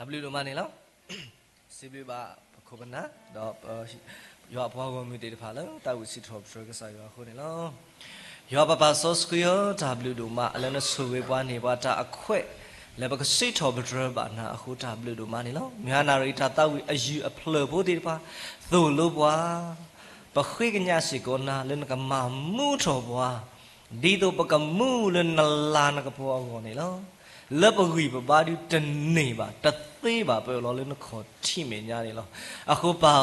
W လိုမှနေလောစီဘပါခုပနာတော့ရောဘောကမြတဲ့ဖာလောတာဝစီထော့ပစကစားရောခုနေလောရောပပဆော့စကယော W လိုမှအလနဲ့ဆိုဝေးပွားနေပါတာအခွဲ့လည်းပကစိထော့ပဒရဘာနာအခု W လိုမှနေလောမြန်နာရီတာတာဝီအယူအဖလဘိုဒီပါသို့လိုပွားပခိကညာစီကောနာလည်းကမမှုထော်ပွားဒီတော့ပကမှုလည်းနလာနကပွားကောနေလောလက်ပဂီပပါဒီတနေပါတသေးပါပဲလောလည်းနခေါ်ထိမညာနေလောအခုပါ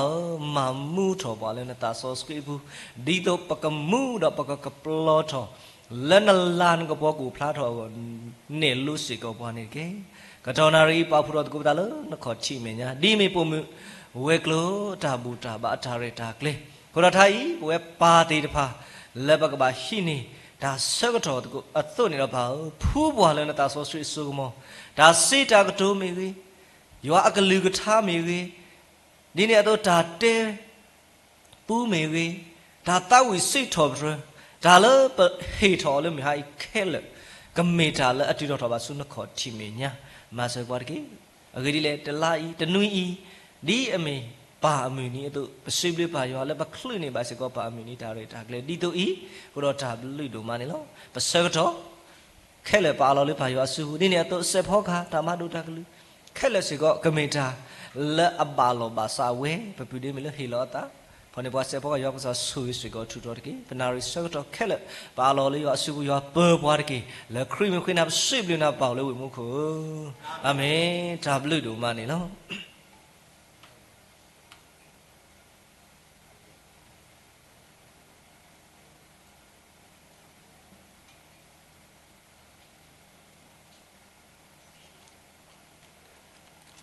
မမှုထော်ပါလည်းနတာဆော့စကီဘူးဒီတော့ပကမှုတော့ပကကပလောထော်လက်နလာနကပွားကိုဖလားထော်ကိုနေလူစီကောပွားနေကေကတော်နာရီပါဖူတော်ကိုတာလို့နခေါ်ထိမညာဒီမေပုံဝဲကလိုတာဘူတာဘာအထာရတာကလေကိုရထိုင်ဝဲပါတေတဖာလက်ပကပါရှိနေဒါဆက်ကတော်ကိုအသွနေတော့ပါဖူးပွားလည်းတာဆောဆွေဆူကမောဒါစေတာကတိုးမေကြီးရွာအကလူကထားမေကြီးဒီနေ့တော့ဒါတဲပူးမေကြီးဒါတောက်ဝီစိတ်တော်ပြဒါလည်းဟေတော်လည်းမဟာခဲလကမေတာလည်းအတူတော်ပါဆုနခေါ်ချီမေညာမဆပွားကြီးအကြီးလေတလာဤတနွီဤဒီအမေပါအမီနီတို့ပစိပလေးပါရောလည်းပခလွနေပါစကောပါအမီနီတာရတာကလေဒီတို့ဤဘုရောတာလူတို့မနေလောပစကတော့ခဲလေပါလောလေးပါရောဆူဒီနေတော့ဆက်ဖောခါဓမ္မတို့တာကလူခဲလေစကောကမေတာလက်အပါလောပါစာဝဲပပူဒီမလဟီလောတာဖနေပွားဆက်ဖောကရောကစားဆူစကောထူတော်တကေပနာရီစကတော့ခဲလေပါလောလေးရောဆူရောပေါ်ပွားတကေလက်ခရီမခွေးနာစိပလေးနာပေါလေဝေမှုခုအာမင်ဒါဘလူတို့မနေလော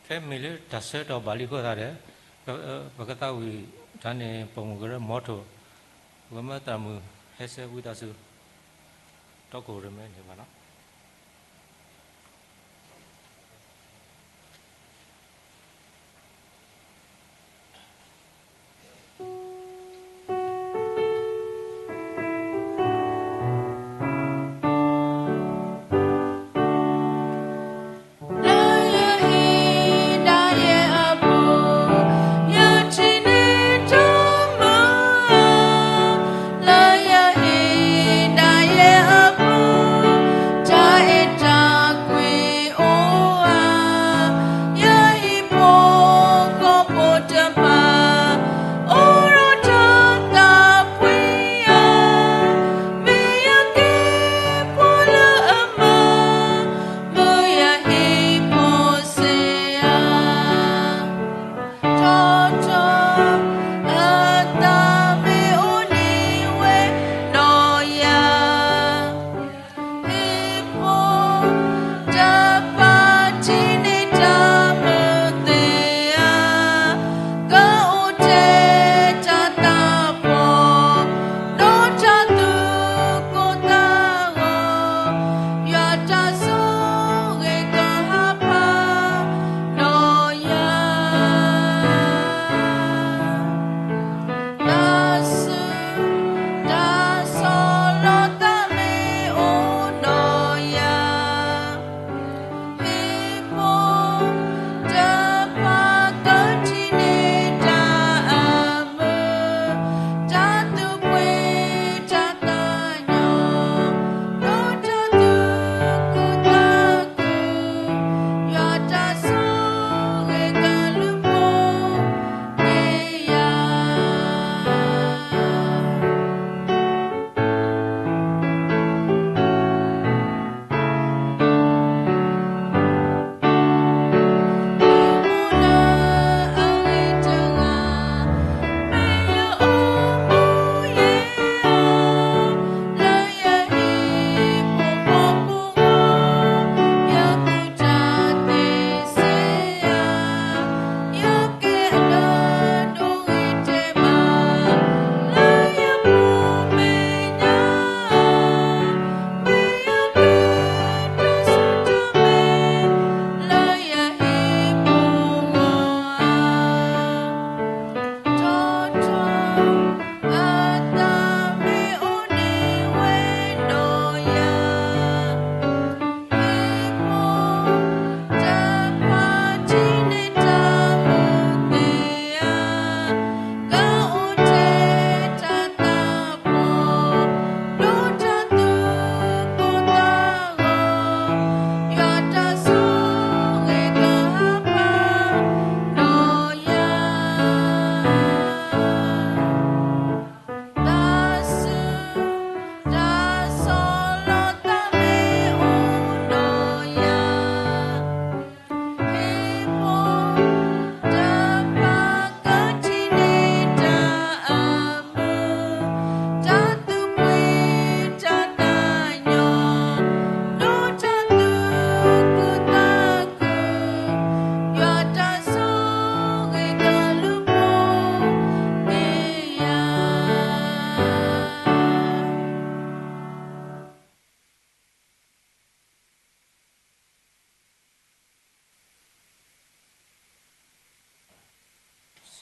ခဲမီလေတဆဲတော့ဘာလီခေါ်တာတဲ့ဘကတာဝီဒါနေပုံကရမော်တိုဝမတမှုဟဲဆဲဝီတာစုတော့ကိုရမဲနေပါနော်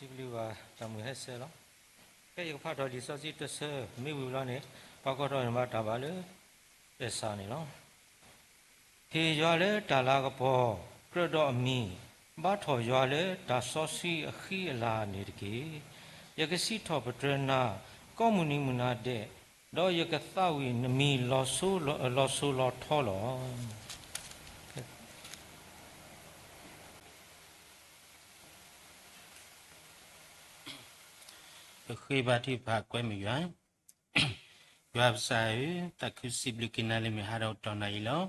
Sibli wa tamu hese lo. Ke yo pha do li so si tse mi wu lo ne ba ko do ma ta ba le esa ni lo. He yo le ta la ga po kro do mi ba tho yo le ta so si a khi la ni de ki. Ye ke si tho pa na ko mu ni mu na de do ye ke tha wi mi lo so lo tho lo. ခေဘာတိဘာကွဲမရွာရွာဆိုင်တခုစီဘလကိနာလမဟာတော့တော်နိုင်လော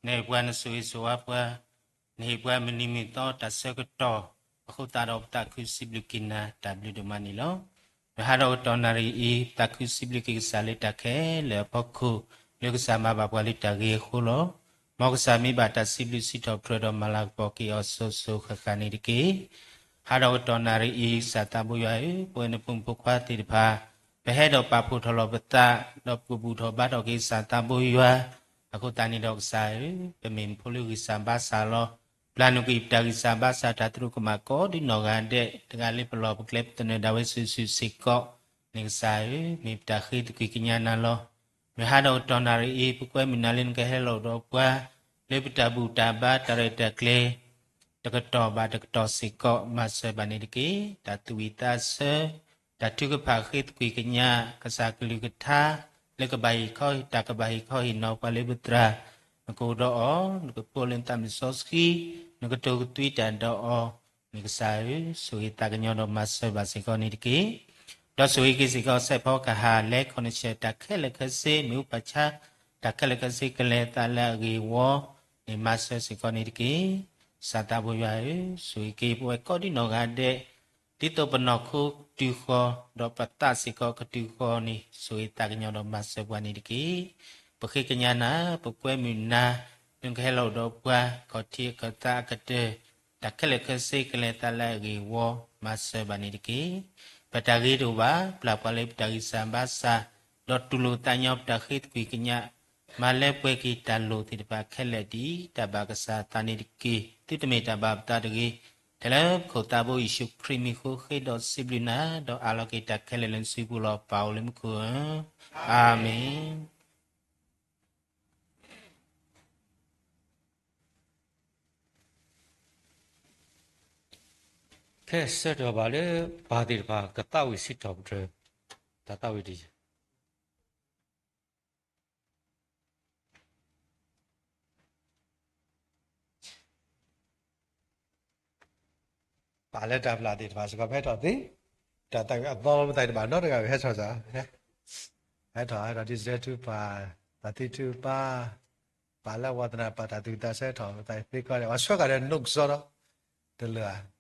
နေပွားနဆွေဆိုအပွားနေပွားမနိမီတော့တဆကတော့အခုတာတော့တခုစီဘလကိနာ W ဒမနီလောမဟာတော့တော်နိုင်ဤတခုစီဘလကိစာလက်တခဲလေပခုလေကစားမဘာပွားလိတကေခုလောမောကစားမိဘာတစီဘလစီတော့ပရတော့မလာပေါကီအဆောဆိုခခနိတကေ ဟာတော့တော်နာရီစတာဘူးရွာပွင့်ပုံပုခွာတိတဖာဘဟဲတော့ပပုထလောပတတော့ပပူထောဘတ်တော်ကိစတာဘူးရွာအခုတန်နေတော့ဆိုင်ပမင်ဖိုလူကိစဘာဆာလောပလနုကိတကိစဘာဆာတတရုကမကောဒီနောဂန်တဲ့တကလေးပလောပကလပ်တနေဒါဝဲဆူဆူစိကောနေဆိုင်မိတခိတကိကညာနာလောမဟာတော့တော်နာရီပကွဲမနာလင်ကဟဲလောတော့ပွာလေပတဘူတာဘာတရတကလေး တကတော့ဘာတကတော့စိကောမဆေဘနိဒကေတတူဝီတာဆေတတုကဖာခိတကွေကညာကစားကလူကထာလကဘိုင်ခေါတကဘိုင်ခေါဟိနောပလေဘတရာနကိုတော့နကပိုလင်တမ်ဆောစကီနကတောတွီတန်တော့နကစားဆိုဟိတကညောတော့မဆေဘစိကောနိဒကေတော့ဆိုဟိကိစိကောဆက်ဖောကဟာလေခொနချက်တခဲလကစေမြူပချာတခဲလကစေကလေတလာဂီဝနေမဆေစိကောနိဒကေ စာတဘွေရဆွေကေပွဲကောဒီနောကတဲ့တိတပနခုတူခောတော့ပတစိကောကတူခောနိဆွေတကညောတော့မဆဘဝနိတကေပခေကညာနာပပွဲမီနာငခဲလောက်တော့ပွားခောတိကတာကတဲ့တကလကစေကလေတလာရီဝမဆဘနိတကေပတဂီတို့ပါပလပလေပတဂီစံဘာစာတော့တူလိုတညောတခိတကွေကညာမလဲပွဲကီတလိုတိတပါခက်လက်ဒီတဘာကစားတနိတကေတိတမေတဘာတတကေတလခိုတာဘိုယေရှုခရစ်မီခိုခေဒစီဘလနာဒအလောကေတခဲလလန်စီဘူလောပါဝလမ်ကူအာမင်ခဲဆက်တော့ပါလေဘာတိဘာကတဝိစစ်တော်ဘဒတတဝိဒီ ပါလက်တာပလာတိတပါစကဖဲတော်တိတတအသောမတိုင်တပါတော့တကဖဲဆောစားဟဲ့တော်အဲ့တော့ဒီစတူပါတတိတူပါလာဝဒနာပါတတူတဆဲတော်တိုင်ဖိကောရအဆောကရနုတ်စောတလာ က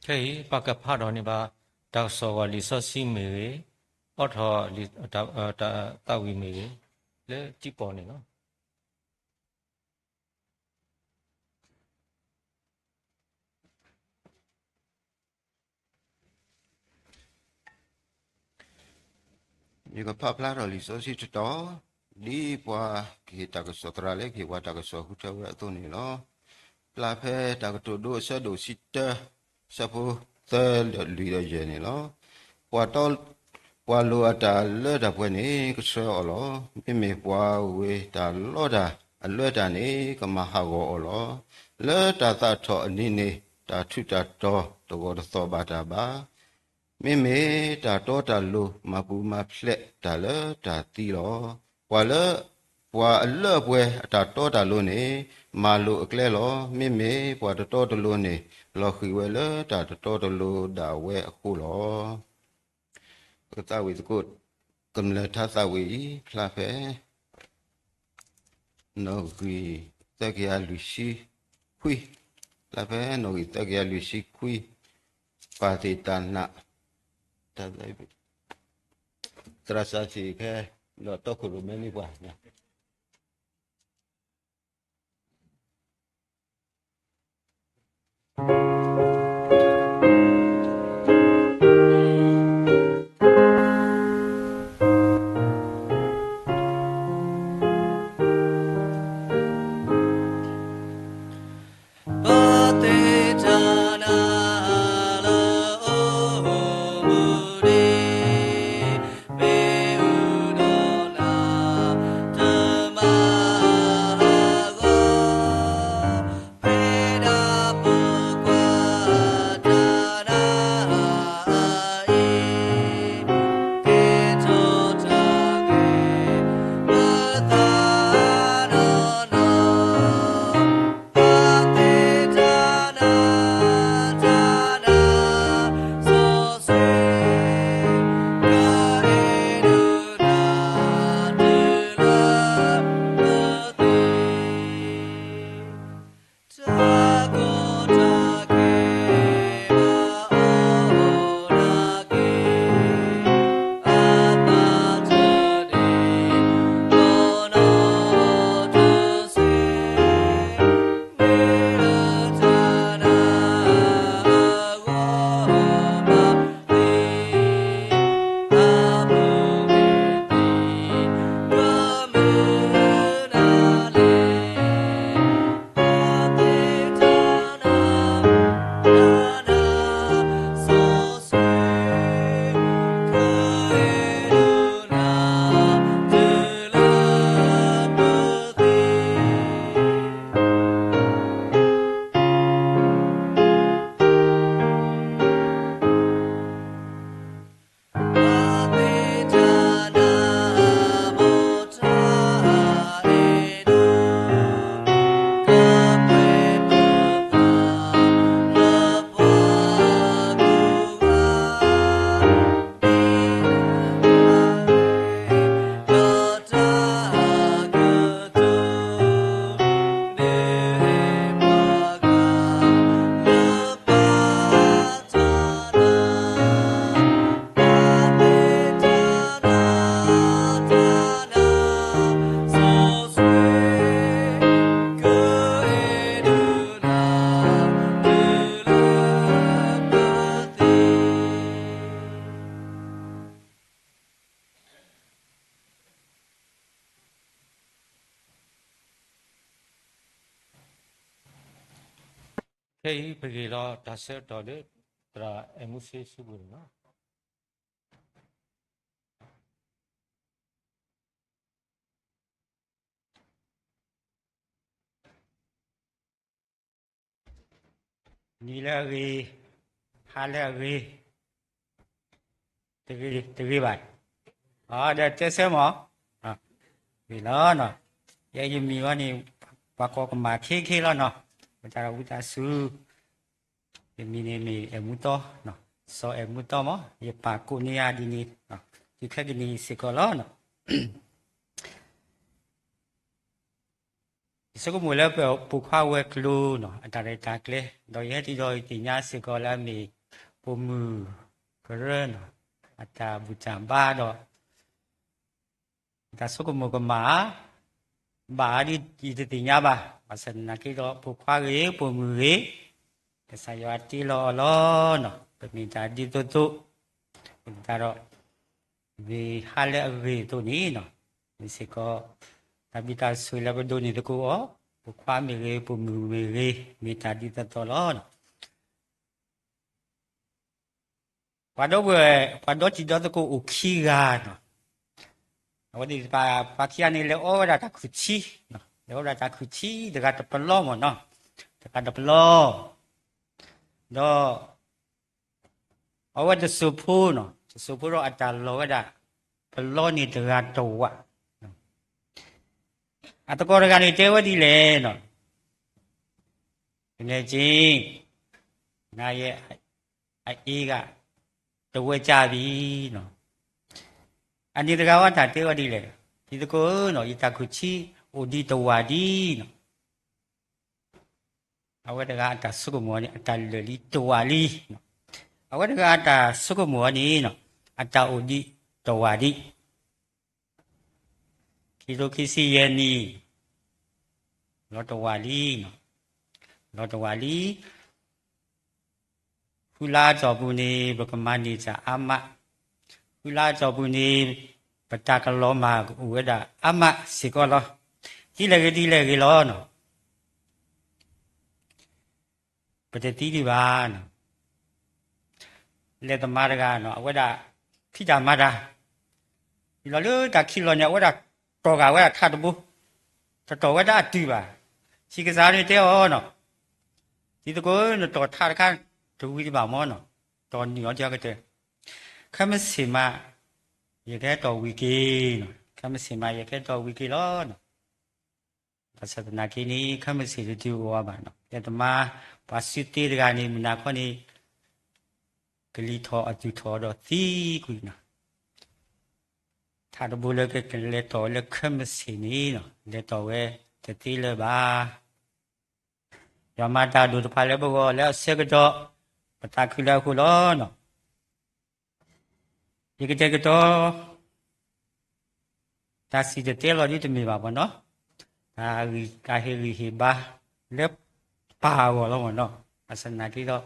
Cái bà cái phát đó này bà đặc số và lý do xí mì ở thọ lý tạo vì mì lấy chỉ bỏ này nó นี่ก็ภาพลาเราลิโซสิจุดต่อดีกว่าที่ตากสตราเล็กที่ว่าตากสหุเจ้าตัวนี้เนาะปลาเพตากตัวดูเสดูสิเตสะพูเตลุยได้เจนี่เนาะว่าตอนว่าลัวตาเลือดพวกนี้ก็เสือหรอไม่มีว่าเวตาลอดาเลือดนี้ก็มาหากอหรอเลือดตาทอนี่นี่ตาทุตาตอตัวก็ตอบาตาบา မေမေတာတော့တာလို့မပူမဖလက်တာလေတာတီတော့ဘွာလေဘွာအလော့ပွဲတာတော့တာလို့နေမာလို့အကလဲလောမေမေဘွာတော့တလို့နေလော်ခွေဝဲလေတာတော့တလို့ဒါဝဲအခုလောကတဝီတကုတ်ကမ္လထာသဝီဖလာဖဲနော်ဂီတကရလူရှိခွီလာဖဲနော်ဂီတကရလူရှိခွီပါတိတနာ terasa sih kayak lo tau kurumnya nih buahnya. Cái bây giờ đã sẽ đó đấy là em muốn xây sự buồn nó ni là gì hai là gì từ cái bài để chơi xem mà vì nó nè vậy thì mìnhว่านี่ปากก็มาเคแล้วเนาะมันจะเราจะซื้อมีเนี่ยมีเอ็มมุโตเนาะซอเอ็มมุโตมั้งอย่าปากกูเนี่ยดีนี่เนาะที่แค่กินนี่สิก็แล้วเนาะ စကုမလဲပူခွားဝဲကလူနော်အတာရတာကလေတော့ရဲ့ဒီတော့ဒီညာစကောလာမီပုံမူကရနော်အတာဘူချံဘာတော့ဒါစကုမကမာဘာဒီဒီညာဘာအစနာကိတော့ပူခွားရေပုံမူရေကစားရတီလောလောနော်ပမိတာဒီတုတုဒါတော့ဒီဟာလေရေတို့နီနော်ဒီစကောတပိတာဆွေလာဘဒိုနီတကူအောပခွားမီရေပုံမူရေမိတာဒီတတော်လောနော်ဘာတော့ချီတော့တကူဥခီဂါနော်ဝဒီပါခီယနီလေအောရာတာခုချီနော်လေအောရာတာခုချီတကတပလောမနော်တကတပလောတော့အဝတ်စုဖူနော်စုဖူရောအတလောကတာပလောနီတကတော့ဝအတကောရကနေတဲဝတိလေနော်ဒီနေ့ချင်းနာရဲ့အေးကတဝဲကြပြီနော်အနိတကဝတာတဲဝတိလေဒီတကောနော်ဤတခုချီအိုဒီတဝါဒီနော်အဝတ်တကအတဆုကမောနီအတလလီတဝါလီနော်အဝတ်တကအတဆုကမောနီနော်အတအိုဒီတဝါဒီခီလိုခီစီယနီလောတဝါလီနော်လောတဝါလီဖူလာကြောဘူးနေဘကမနီချာအမဖူလာကြောဘူးနေပတကလောမာဥဝဒအမစီကောလောဒီလေကြီးလောနော်ပတတိဒီပါနော်လေတမရကနော်အဝဒခိတာမတာဒီလိုလို့တခိလောညဝဒတော်ကဝဒထတ်ဘူးတော်ဝဒတူပါရှိကစားရတဲ့ဟောနော်ဒီတကောတော်ထတ်ခါဒူဝီဒီပါမောနော်တော်ညောကြကတဲ့ခမစီမရေခဲတော်ဝီကေနော်ခမစီမရေခဲတော်ဝီကေလောနော်ဘာသာနာကိနီခမစီတူဝါပါနော်ယတမပါစီတေဒကနေမနာခွန်နီဂလီထောအတူထောတော့သီကွီနော်ထာတဘူလကကလေတော်လခမစီနီနော်လေတော်ဝဲတတိလပါယမတာဒုတဖာလေဘောလဲဆေကတော့ပတာခိလာခုလောနော်ဒီကတဲ့ကတော့ဒါစီတဲ့လောဒီတမီပါဘောနော်ဒါကာဟီလီဟီဘာလက်ပါဘောလောနော်အစနာတိတော့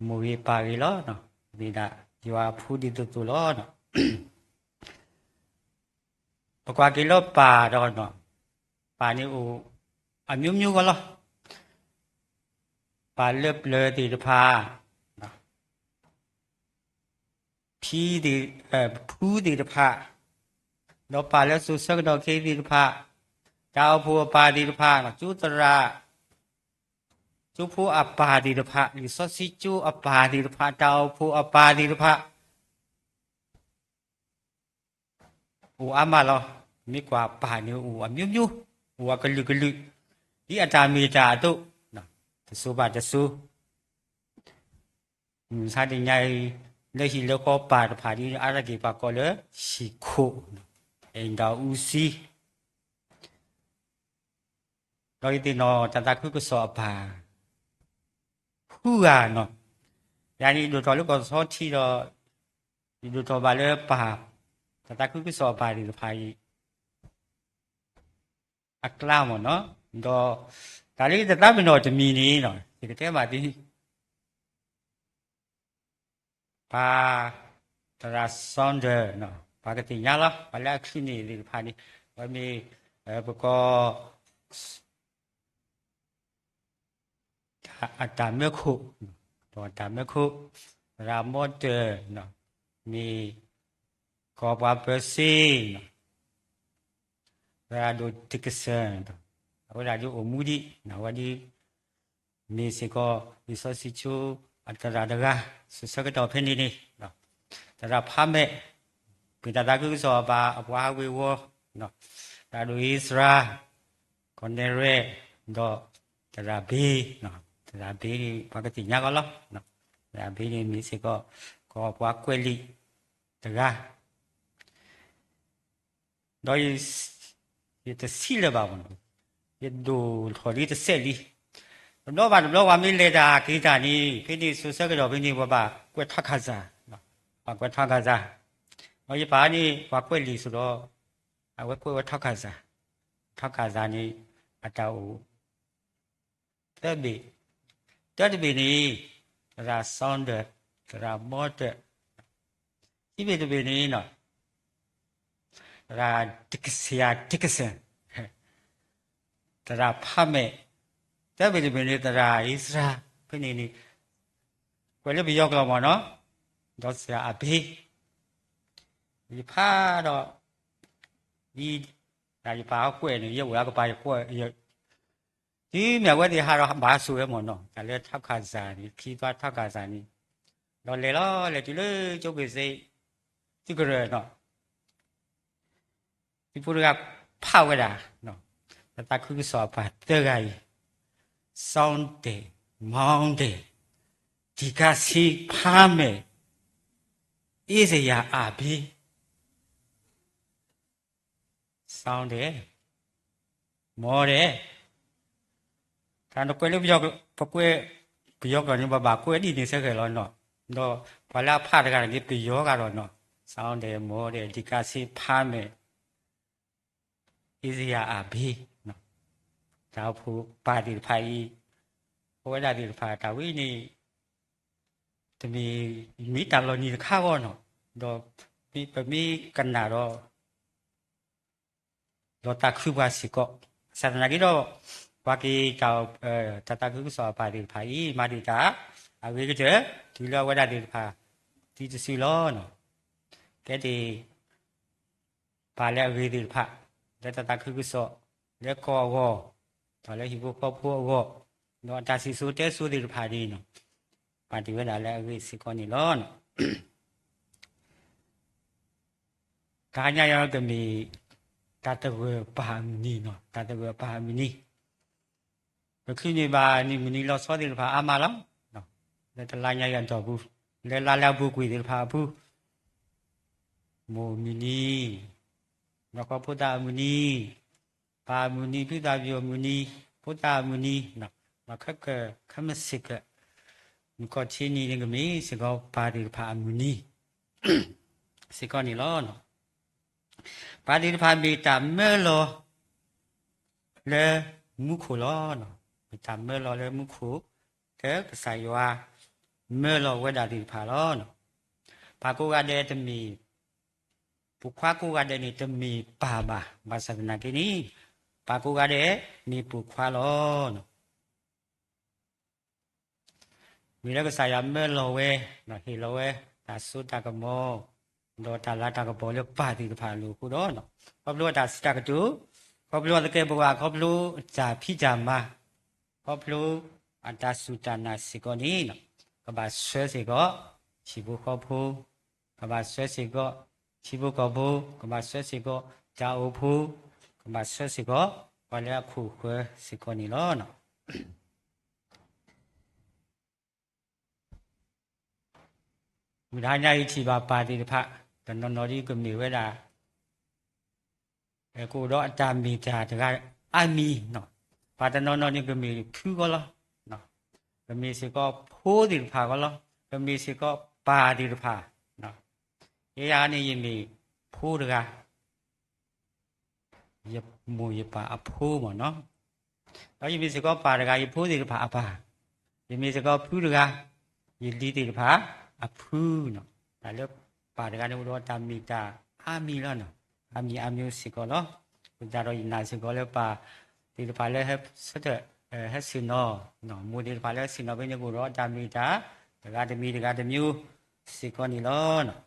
မူရီပါရီလောနော်ဒီဒါရွာဖူးဒီတူလောနော်ပကွာကီလောပါတော့နော်ပါနေဦးအမျိုးမျိုးကလောပါလက်လေတီတဖာဖြီးဒီဖူးဒီတဖာတော့ပါလက်ဆုစကတော့ခေဒီတဖာတောက်ဖို့ပါဒီတဖာကျူတရာကျူဖို့အပါဒီတဖာဒီစောစီကျူအပါဒီတဖာတောက်ဖို့အပါဒီတဖာဦးအမလောမိကွာပါနေဦးအမျိုးမျိုးဦးကလူဒီအတာမီတာတို့နော်တဆူပါတဆူစားတင်ညာလက်ရှိလောကပါတဖာဒီအရကေပါကောလေရှိခိုအင်ဒါဦးစီတော့ဒီနော်တတခုကစောပါဖူကနော်ယာနီတို့တော်လို့ကစောထီတော့ဒီတို့တော်ပါလေပါတတခုကစောပါဒီဖာကြီးအကလာမနော်တော့ဒါလေးတတပင်တော်တမီနေနော်ဒီကဲမှာဒီပါတရာဆွန်ဒာနော်ဘာကတိညာလားဘာလဲခင်းနေဒီဖာဒီဘာမီဘကောအတမခုတော့တမခုရာမော့တေနော်မီကောပါပစီနော်ရာဒိုတိကဆန်ဝရာဒိုအမူဒီနော်ဝဒီမီစီကောဒီဆိုစီချူအတရာဒဂါစစကတော့ဖင်းနေနော်တရာဖာမဲပိတတာကုသောပါအပွားဝေဝနော်ဒါဒိုဣစရာကွန်နေရဲတော့တရာဘေးနော်ဒါဘေးဘာကတိညာကလောနော်ဒါဘေးနေမိစေကောပွားကွဲလီတကားတော့ဒီတစီလပါဘောနော်也都考虑的设立。老板没来的，给他呢，给你宿舍个老板呢，我把怪他看啥，把怪他看啥，我一把呢，把怪里说了，啊，我他看啥，他看啥呢，啊，到这边呢，他sound的，他摸的，这边呢，他这个是，他怕没。这边呢，他意思啊，跟你，为了不要个嘛喏，都是阿皮，你怕到，你那你把怪呢，也我那个把怪也，你每个地哈了把树也嘛喏，但是他看啥呢？批发他看啥呢？到来了，来就了，就给谁？这个人喏，你不能怕个啦喏，那他可以说把这个。Sunday, Monday, dikasih pame, ini ya abi. Sunday, Monday, kalau kau lebih jauh, kau kalau ni bapa kau ni sekarang no, no, pada pada kan ni kau kalau no, Sunday, Monday, dikasih pame, ini ya abi. เราผู้ปาฏิภัยเวลาฏิภัยแต่วินี่จะมีตลอดนี่ข้าวเนาะดอกมีกันหนาดอกตาคือว่าสิก็สถานะกี่ดอกว่ากี่เจ้าตาคือสอบปาฏิภัยมาดีจ้าเอาไว้ก็เจอที่เราเวลาฏิภัยที่จะสิล้อเนาะแค่ที่ปาแล้ววิฏิภัยแล้วตาคือสอบแล้วก็ว่าตอนแรกฮิบุคอบพวกก็นอนตาสิสูเตสูดิพาดีเนาะปฏิเวลาแล้ววิสิกอนิร้อนการยาวก็มีตาตะเวปามินีเนาะตาตะเวปามินีก็คือนี่บานี่มินีเราสอดิพาอามาแล้วเนาะแล้วตะลายยันต่อบุแล้วลาแล้วบุกุยดิพาบุโมมินีแล้วก็พุทธามินีปามุนีพิดาวิโอมุนีพุทธามุนีนะมาคักขมสิกมันก็ที่นี่ก็มีสิก็ปาดิพามุนีสิก็นี่ล้อเนาะปาดิพามีตามเมื่อโลเลมุขุล้อเนาะมีตามเมื่อโลเลมุขุเถอะใส่ว่าเมื่อโลเวดาดิพาล้อเนาะปากูกาเดจะมีปุขวากูกาเดนี่จะมีปาบาบาสักนากินีปากูกาเดมีปุขวาล้อมีแล้วก็ใส่ยาเมื่อโลเวนะฮิโลเวตาสุตากโมโดตาลาตากโบเรียกปาติพาลูกุโดเนาะครอบรู้ตาสตากจูครอบรู้ตะเกบว่าครอบรู้จ่าพี่จ่ามาครอบรู้อันตาสุตานาสิกอนี้เนาะก็บาเสสิก็ชิบุครอบผู้ก็บาเสสิก็ชิบุครอบผู้ก็บาเสสิก็จ่าอุผู้ก็บาเสสิก็วันแล้วคู่เพื่อสิกอนี้ล้อเนาะมีทางใหญ่ที่บาปาติพะแต่นนอดีก็มีเวลากูรออาจารย์มีจ่าถึงอามีเนาะปาตนนอนี่ก็มีคือก็ละเนาะก็มีสิก็พูดิพะก็ละก็มีสิก็ปาติพะเนาะยานี่ยังมีพูดกะยมูยปาอพูหมดเนาะแล้วยังมีสิก็ปาดกะยพูดิพะอปายังมีสิก็พูดกะยลีติพะอพูเนาะแต่เลือกปาดกันอุดรตามมีจ่าอามีแล้วเนาะอามีสิก็เนาะคุณจ่าเราอินนาสิก็แล้วปาติพาแล้วให้สุดให้สินอเนาะมูติพาแล้วสินอเป็นยังกูรอตามมีจ่าแต่การจะมีสิก็นี่แล้วเนาะ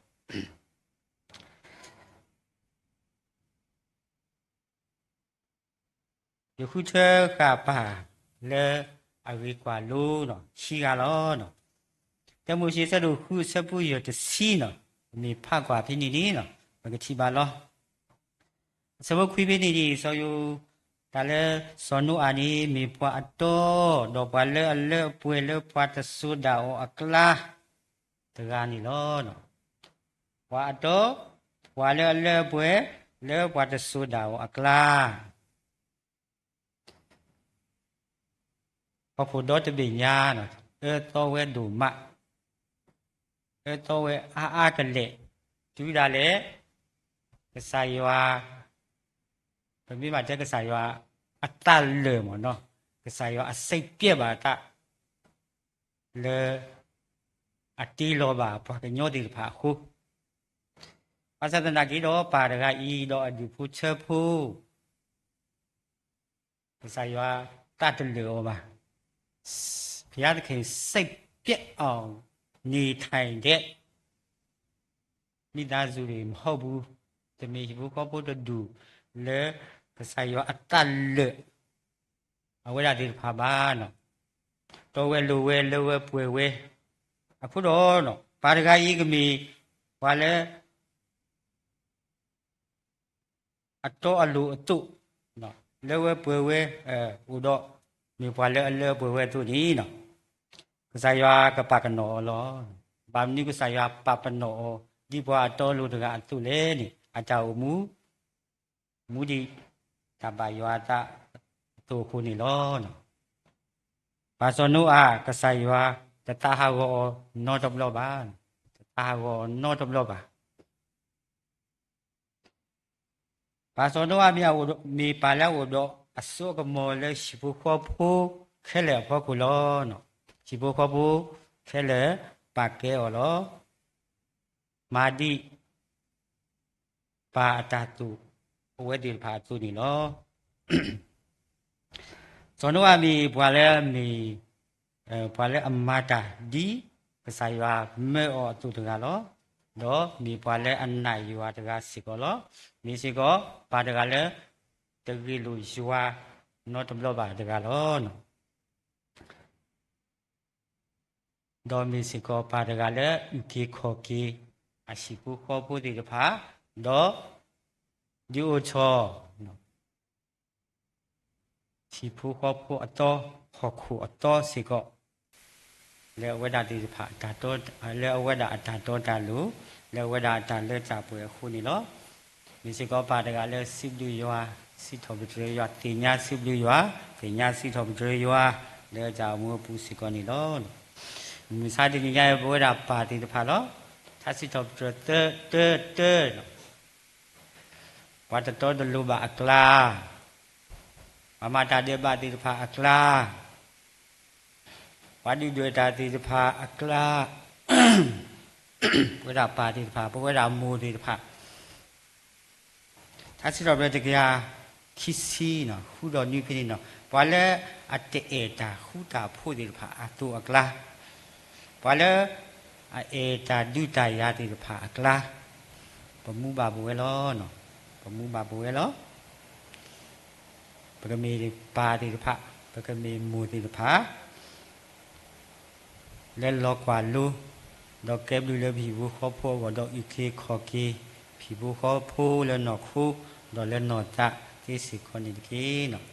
อยู่คู่เชื่อกับป่าเลอวิกว่าลูเนาะชีกาล้อเนาะแต่มูชีสะดูคู่สะปุยจะซีเนาะมีภาคกว่าพี่นี่เนาะมันก็ที่บ้านล้อสมมติคุยพี่นี่สอยู่แต่เลสนุอันนี้มีปวดโตดอกว่าเลป่วยปวดสุดาวอักลาตะการนี่ล้อเนาะปวดโตว่าเลป่วยปวดสุดาวอักลา พอผู้ดอตบิญญาเนาะตัวเวดูมะตัวเวอากันเละจุดาเละกษายว่าเป็นมิมาเจกษายว่าอัตตาเลมเนาะกษายว่าอาศัยเปียบาตะเลอัตติโลบาพอกันโยติผาคุอาศัยนากิโดปาดกาอีโดอดีผู้เชผู้กษายว่าตัดเลวมาพยาธิคือစိတ်ပြက်အောင်နေထိုင်တဲ့မိသားစုတွေမဟုတ်ဘူးတမီဘူးကောဖို့တူလေကစားရအတလအဝရဒီဖာဘာနော်တော်ဝဲလိုဝဲလိုဝဲပွေဝဲအခုတော့နော်ပါရဂါကြီးကမီဘာလဲအတော်အလိုအတုနော်လိုဝဲပွေဝဲဟိုတော့มีพอเลเลป่วยตัวนี้เนาะก็สายว่าก็ปากกันโนลอบางนี้ก็สายว่าปากปนโนดีพอตอลูตกะตุเลนี่อาจารย์มูดีตาบายว่าตะตัวคูนี่ลอเนาะปาสนุก็สายว่าจะตาหาวอนอตบลอบานตาหาวอนอตบลอบาปาสนุมีปาแล้วโอดอสุกโมเลชิบุควพูแค่แหละพ่อกุลอนชิบุควพูแค่แหละปากเกอลอมาดีปาตาตุเวดิลพาตุนี่ลอสอนว่ามีบัวแล้วมีบัวแล้วอมาตาดีภาษาว่าไม่ออตุตกาลอดอมีบัวแล้วอันไหนอยู่ว่าตกาสิกอลอมีสิกอปาตกาแล้วตะกี้ลุยชัวนอตบลบาตะกาลอนดอมีสิกอปาตะกาเลอุกิขอกีอาชิกุขอผู้ติตะภาดอดิโอชอชิผู้ขอผู้อตอขอคูอตอสิกอแล้วเวดาติตะภาตาโตแล้วเวดาตาโตตาลูแล้วเวดาตาเลจาป่วยคูนี่ลอมีสิกอปาตะกาเลสิดุยว่าสิทอบิเตรยาติญาสิบลิยวาติญาสิทอบิเตรยวาเลจามัวปูสิกอนี่ลอมิสาติญาบวดาปาติตะภาลอทัสิทอบิเตรเตวัตโตดลุบะอักลาอามาตาเดบะติตะภาอักลาวัดดิดวยตาติตะภาอักลาบวดาปาติตะภาบวดามูติตะภาทัสิทอบิเตรยาคิซีเนาะฮูดอนิพินิเนาะปะเลอะเตเอตาฮูตาพูดิภาอะตุอักลาปะเลอะเอตาดุตายาติภาอักลาปะมูบาบุเวลอเนาะปะมูบาบุเวลอปะกะมีปาติภาปะกะมีมูติภาเลลอกวาลูดอกเก็บดูเลผีบุขอโพกดอกอีเคขอกีผีบุขอโพเลนอคูดอกเลนอตะที่สิคนอีกทีเนาะ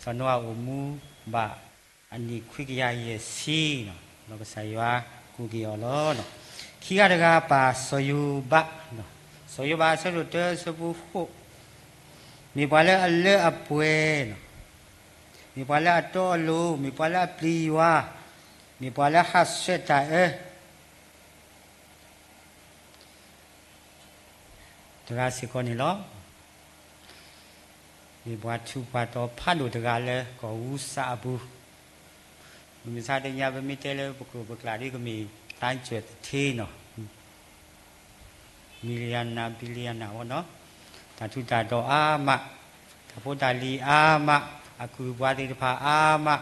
สอนว่าอุมูบะอันนี้คุยยาเยซีเนาะเราก็ใส่ว่ากูเกี่ยวล้อเนาะขี้กระดาปาสยุบะเนาะสยุบะสรุปเตอสบุฟุมีปลาอัลเลอปเวเนาะมีปลาโตลูมีปลาปลีวามีปลาฮัสเซตาตราสิคนนี่ล้อมีบัวชูบัวโตพันดุตกาเลยก็อุสาบุมีสาธิยาเป็นมิเตเลยบุกบุกลาดีก็มีตั้งจุดที่เนาะมิลลิอนนาบิลลิอนนาวะเนาะแต่ทุกตาโตอามะถ้าพูดตาลีอามะอากูบัวติภาอามะ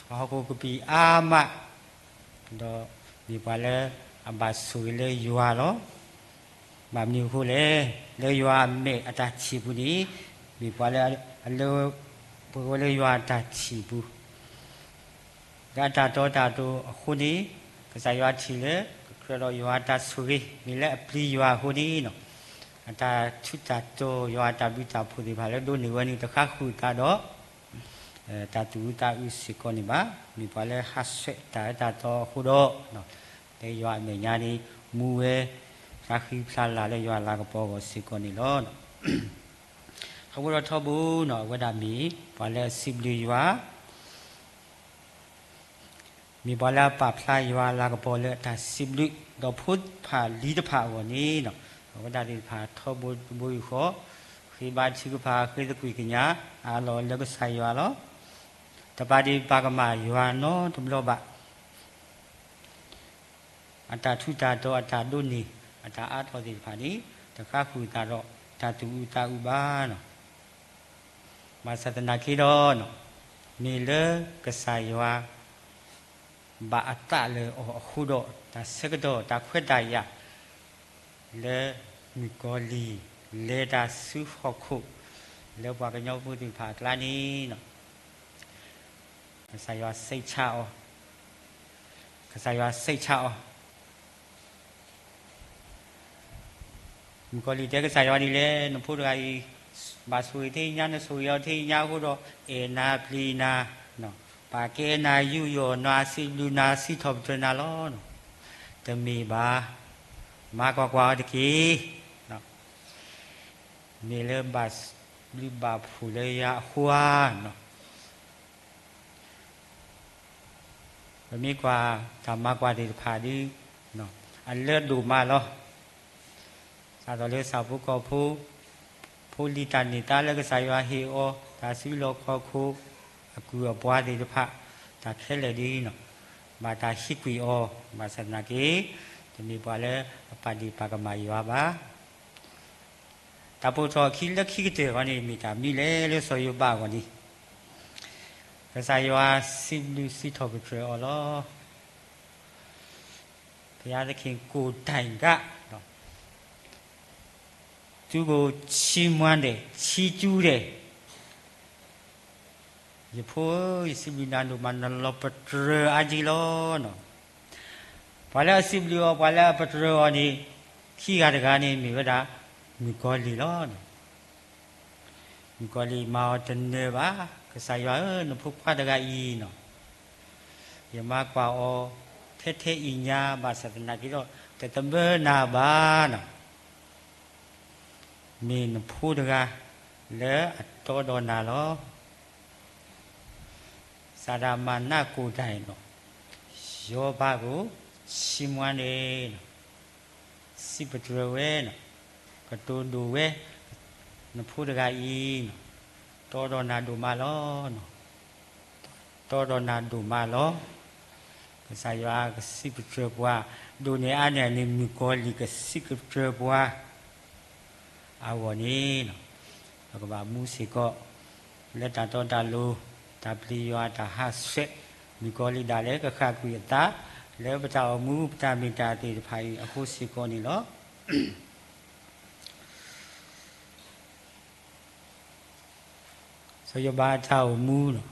อากูกุปีอามะดอมีบัวเลยอับบาสุยเลยยัวเนาะแบบนี้พูดเลยยัวเมอตาชีบุนีมีบัวเลยอันเลวบัวเลยว่าตาชีบุกาตาโตคนนี้ก็ใส่ว่าชีเลยก็เราว่าตาสุริมีและปลีว่าคนนี้เนาะตาชุดตาโตว่าตาบิตาพูดที่ผ่านแล้วดูหนึ่งวันนี้ตะข้าคุยตาดอตาตูตาอุสิกอนิบะมีบัวเลยฮัสเซตาโตคุโดเนาะแต่ว่าเมียนี่มูเอรักฮิพลาลาเลยว่าลากระโปงสิกอนิโลนเขาบอกทบูเนาะว่าดามีพอแล้วสิบลีวะ มีบอลปาพลายวาลากบอลแต่สิบลิดอพุทธผ่าลีดผ่าวันนี้เนาะวันดาลีผ่าทบุบุยขอคือบาชิกผ่าคือตะกุยกันยาอาลอแล้วก็ใส่ยวาล้อแต่บาดีปากมายวาโนทุมโลบะอัตราทุตาโตอัตราดุนีอัตราอาทอดีผ่านี้แต่ข้าคุยตาโรตาตุตาอุบาเนาะมาสัตนาคิดเนาะมีเลก็ใส่ยวาบาอัตตะเลยโอ้ขุดตาเสกดตาขวดได้ยาเลมีกอลีเลตาสุขคุเลว่ากันยอพูดถึงภาคลานี้เนาะก็ใส่ว่าใส่ชาก็ใส่ว่าใส่ชามีกอลีเด็กก็ใส่ว่านี่เลยนพูดอะไรบาสุยที่ยานสุยที่ยาขุดเอนาพลีนาเนาะปาเกนายุโยนาสิลูนาสิทบจนาล้อนจะมีบามากกว่าตะกี้เนาะมีเริ่มบาลิบาผู้เลยะหัวเนาะมีกว่าทำมากกว่าที่ผ่าดีเนาะอันเลือดดูมาแล้วสาธุเลยสาวผู้ก่อผู้ลิตานิตาแล้วก็ใส่ว่าเฮโอตาสิโลคอคูกูเอาบัวดีทุกพระตาแค่เลยดีเนาะมาตาฮิกุยมาสันนักีจะมีบัวเลยปาดีปากมาอยู่บ้าตาปูชอคิดแล้วคิดเจอวันนี้มีตามีเล่สอยบ้าวันนี้ก็ใส่ว่าสิลูสิทบเจออ๋อพยาจะเข่งกูแต่งกะเนาะจูกูชิมวันเดชิจูเดยพูดสิบินานุมันนั่นเราปัตรอาจิโลเนาะพอแล้วสิบลิโอพอแล้วปัตรอันนี้ขี้การการนี้มีเวลามีกอลีล้อนมีกอลีมาจนเนบ้าก็ใส่ว่าหนุ่มพุกพาดกาอีเนาะอย่ามากกว่าเทอิญญาบาสัตนากิโลแต่ตำเบนาบ้าเนาะมีหนุ่มพูดกาแล้วอัตโตโดนาล้อสารามานากูได้เนาะโยบากูชิมวันเองสิบตัวเว้เนาะก็ตัวดูเว้นพูดกันอีเนาะตัวโดนาดูมาล้อเนาะตัวโดนาดูมาล้อก็ใส่ว่าก็สิบตัวบัวดูในอันเนี่ยนี่มีกอลีก็สิบตัวบัวเอาวันนี้เนาะแล้วก็บามูสิก็และตาตัวตาลูตาปลีวาตาฮัสเซมีกอลีดาเลก็ขากุยตาแล้วพระเจ้ามูพระเจ้ามีตาตีภัยอโคสิกอนี่เหรอสยบาเจ้ามูเนาะ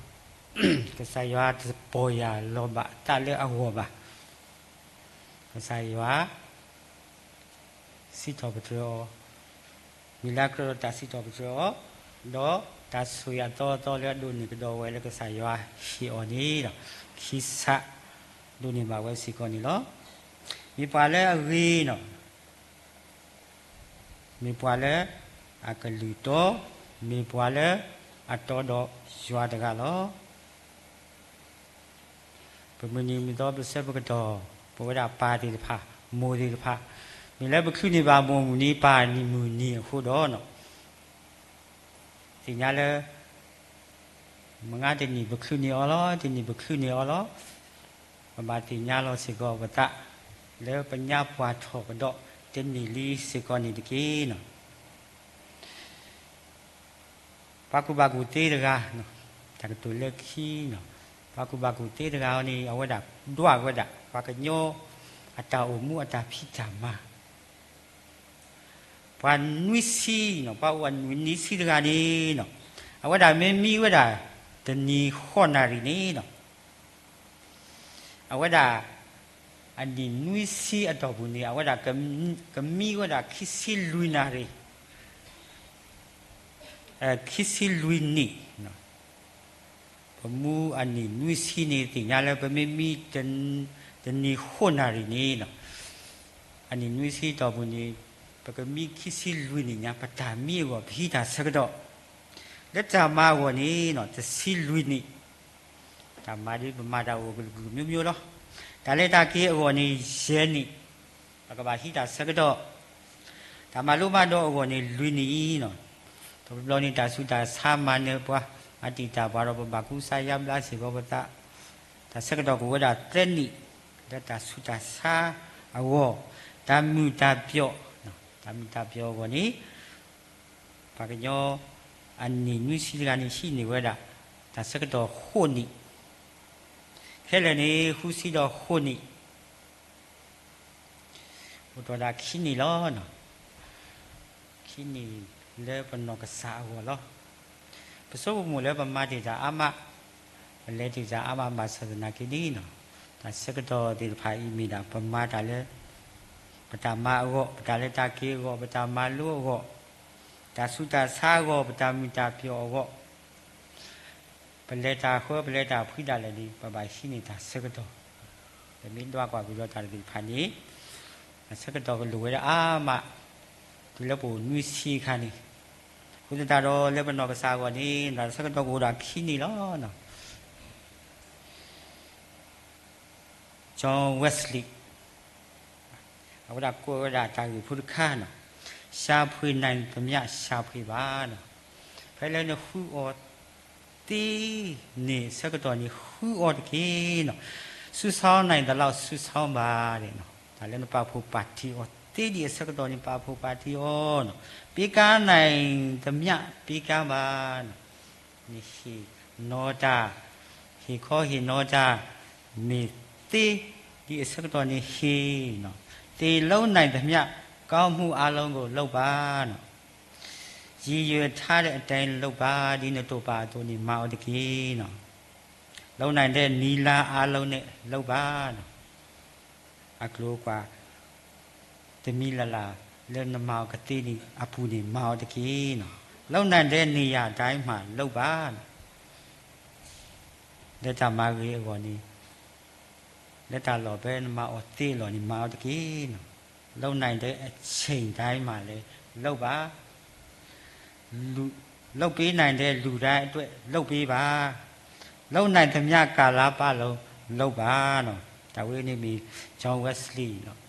ก็ใส่ว่าปอยาโลบะตาเลอหัวบะก็ใส่ว่าสิทอปเตอมิลากรตาสิทอปเตอดอตาสุยาโตเลดูนี่ก็ดอไว้แล้วก็ใส่ว่าฮิออนี่เนาะคิสะดูนี่มาไว้สิกอนี่เหรอมีปลาเลอรีเนาะมีปลาเลอากลิโตมีปลาเลอัตโตดอยัวตะกะเหรอปะมณีมีดอเปเสบกะดอปวดาปาติภาโมติภามีแล้วบคือนี่บาโมมุนีปานิมุนีခုดอเนาะสิญาเลมงาตินี่บคือนี่อ๋อเหรอตินี่บคือนี่อ๋อเหรอบาติญาโลสิกอวตะแล้วปัญญาปวาทอกดอตินี่ลีสิกอนี่ตะกี้เนาะปากุบากุเตตะกาเนาะตะกตุเลขีเนาะปากุบากุเตตะกานี่อวดะดัววดะปากะโยอัตตาอุมุอัตตาพิจามาปานนุสีเนาะปาวันนิสีตะกานี่เนาะอวดะเมมีวดะตะนีขอนารินี่เนาะอวดะอันนี้นุสีอัตตบุนี่อวดะกะมีวดะคิสิลุยนาริคิสิลุยนี่เนาะพมูอันนี้นุสีนี่ติญาแล้วปะเมมีตะนีขอนารินี่เนาะอันนี้นุสีตอบุนี่ปะกะมีคิสิลุยนี่ญาปะตามีวะพิตาสกดอแล้วจะมาวันนี้เนาะจะสิลุยนี่ ta ma di ma da wo myu myu lo ta le ta ki wo ni ye ni ka ba hi ta sa ka do ta ma lu ma do wo ni lu ni no to lo ni ta su ta sa ma ne pwa a ti ta ba ro ba ku sa yam la si bo ba ta sa ka do ko da tre ni da ta su ta sa a wo ta mu ta pyo no ta mu ta pyo wo ni pa ka nyo an ni nu si ga ni si ni wa da ta sa ka do ho niခဲလည်းနေဟူစီတော့ဟိုနိဘုတော်ဒါခိနီလောနော်ခိနီလဲပနောကစားဟောလောပစိုးမူလဲပမတိတာအမလဲတိတာအမမသဒနာကိဒီနော်ဒါစကတော်ဒီဖိုင်မီတာပမတာလဲပတမအောပတလဲတာကေအောပတမလူအောဒါစုတာစားအောပတမီတာပြောအောပလက်တာခေါ်ပလက်တာဖိတာလည်းဒီပပိုင်ရှိနေတာစကတော့ဒီမင်းတော့ကွာပြီးတော့တာဒီဖာနေစကတော့ကလူရအာမဒီလည်းပုံနွေးစီခါနေခုတတော်လည်းဘနောကစားကောနေဒါစကတော့ကိုဒါခိနေလောနော်ဂျွန်ဝက်စလီအခုဒါကိုဒါတာကြီးဖုဒခါနော်ရှားဖွေနိုင်သမျှရှားဖွေပါနော်ဖဲလည်းဟူအော်တီနေစကတော်နေဟူအော်တကေနော်ဆူဆောင်းနိုင်တယ်လို့ဆူဆောင်းပါတယ်နော်ဒါလည်းပါဖို့ပါတီအော်တီဒီစကတော်နေပါဖို့ပါတီအော်နော်ปีကားနိုင်သမျှปีကားပါနော်နိရှိနောတာဟီခောဟီနောတာမိတီဒီစကတော်နေဟီနော်တီလုံးနိုင်သမျှကောင်းမှုအလုံးကိုလုပ်ပါနော်ရည်ရွယ်ထားတဲ့အတိုင်းလုပ်ပါဒီနဲ့တို့ပါတို့နေမအောင်တကြီးနော်လုံနိုင်တဲ့နီလာအားလုံးနဲ့လုပ်ပါနော်အကလို့ကွာတမီလာလာလည်းနမောကတိနီအပူနေမအောင်တကြီးနော်လုံနိုင်တဲ့နေရာတိုင်းမှာလုပ်ပါနော်လက်တမကြီးကောနီလက်တလောပဲနမောတိလောနီမအောင်တကြီးနော်လုံနိုင်တဲ့အချိန်တိုင်းမှာလည်းလုပ်ပါလူလုတ်ပေးနိုင်တဲ့လူတိုင်းအတွက်လုတ်ပေးပါလုံနိုင်သမျှကာလပတ်လုံးလုတ်ပါနော်ဒါဝိနေမီဂျွန်ဝက်စလီနော်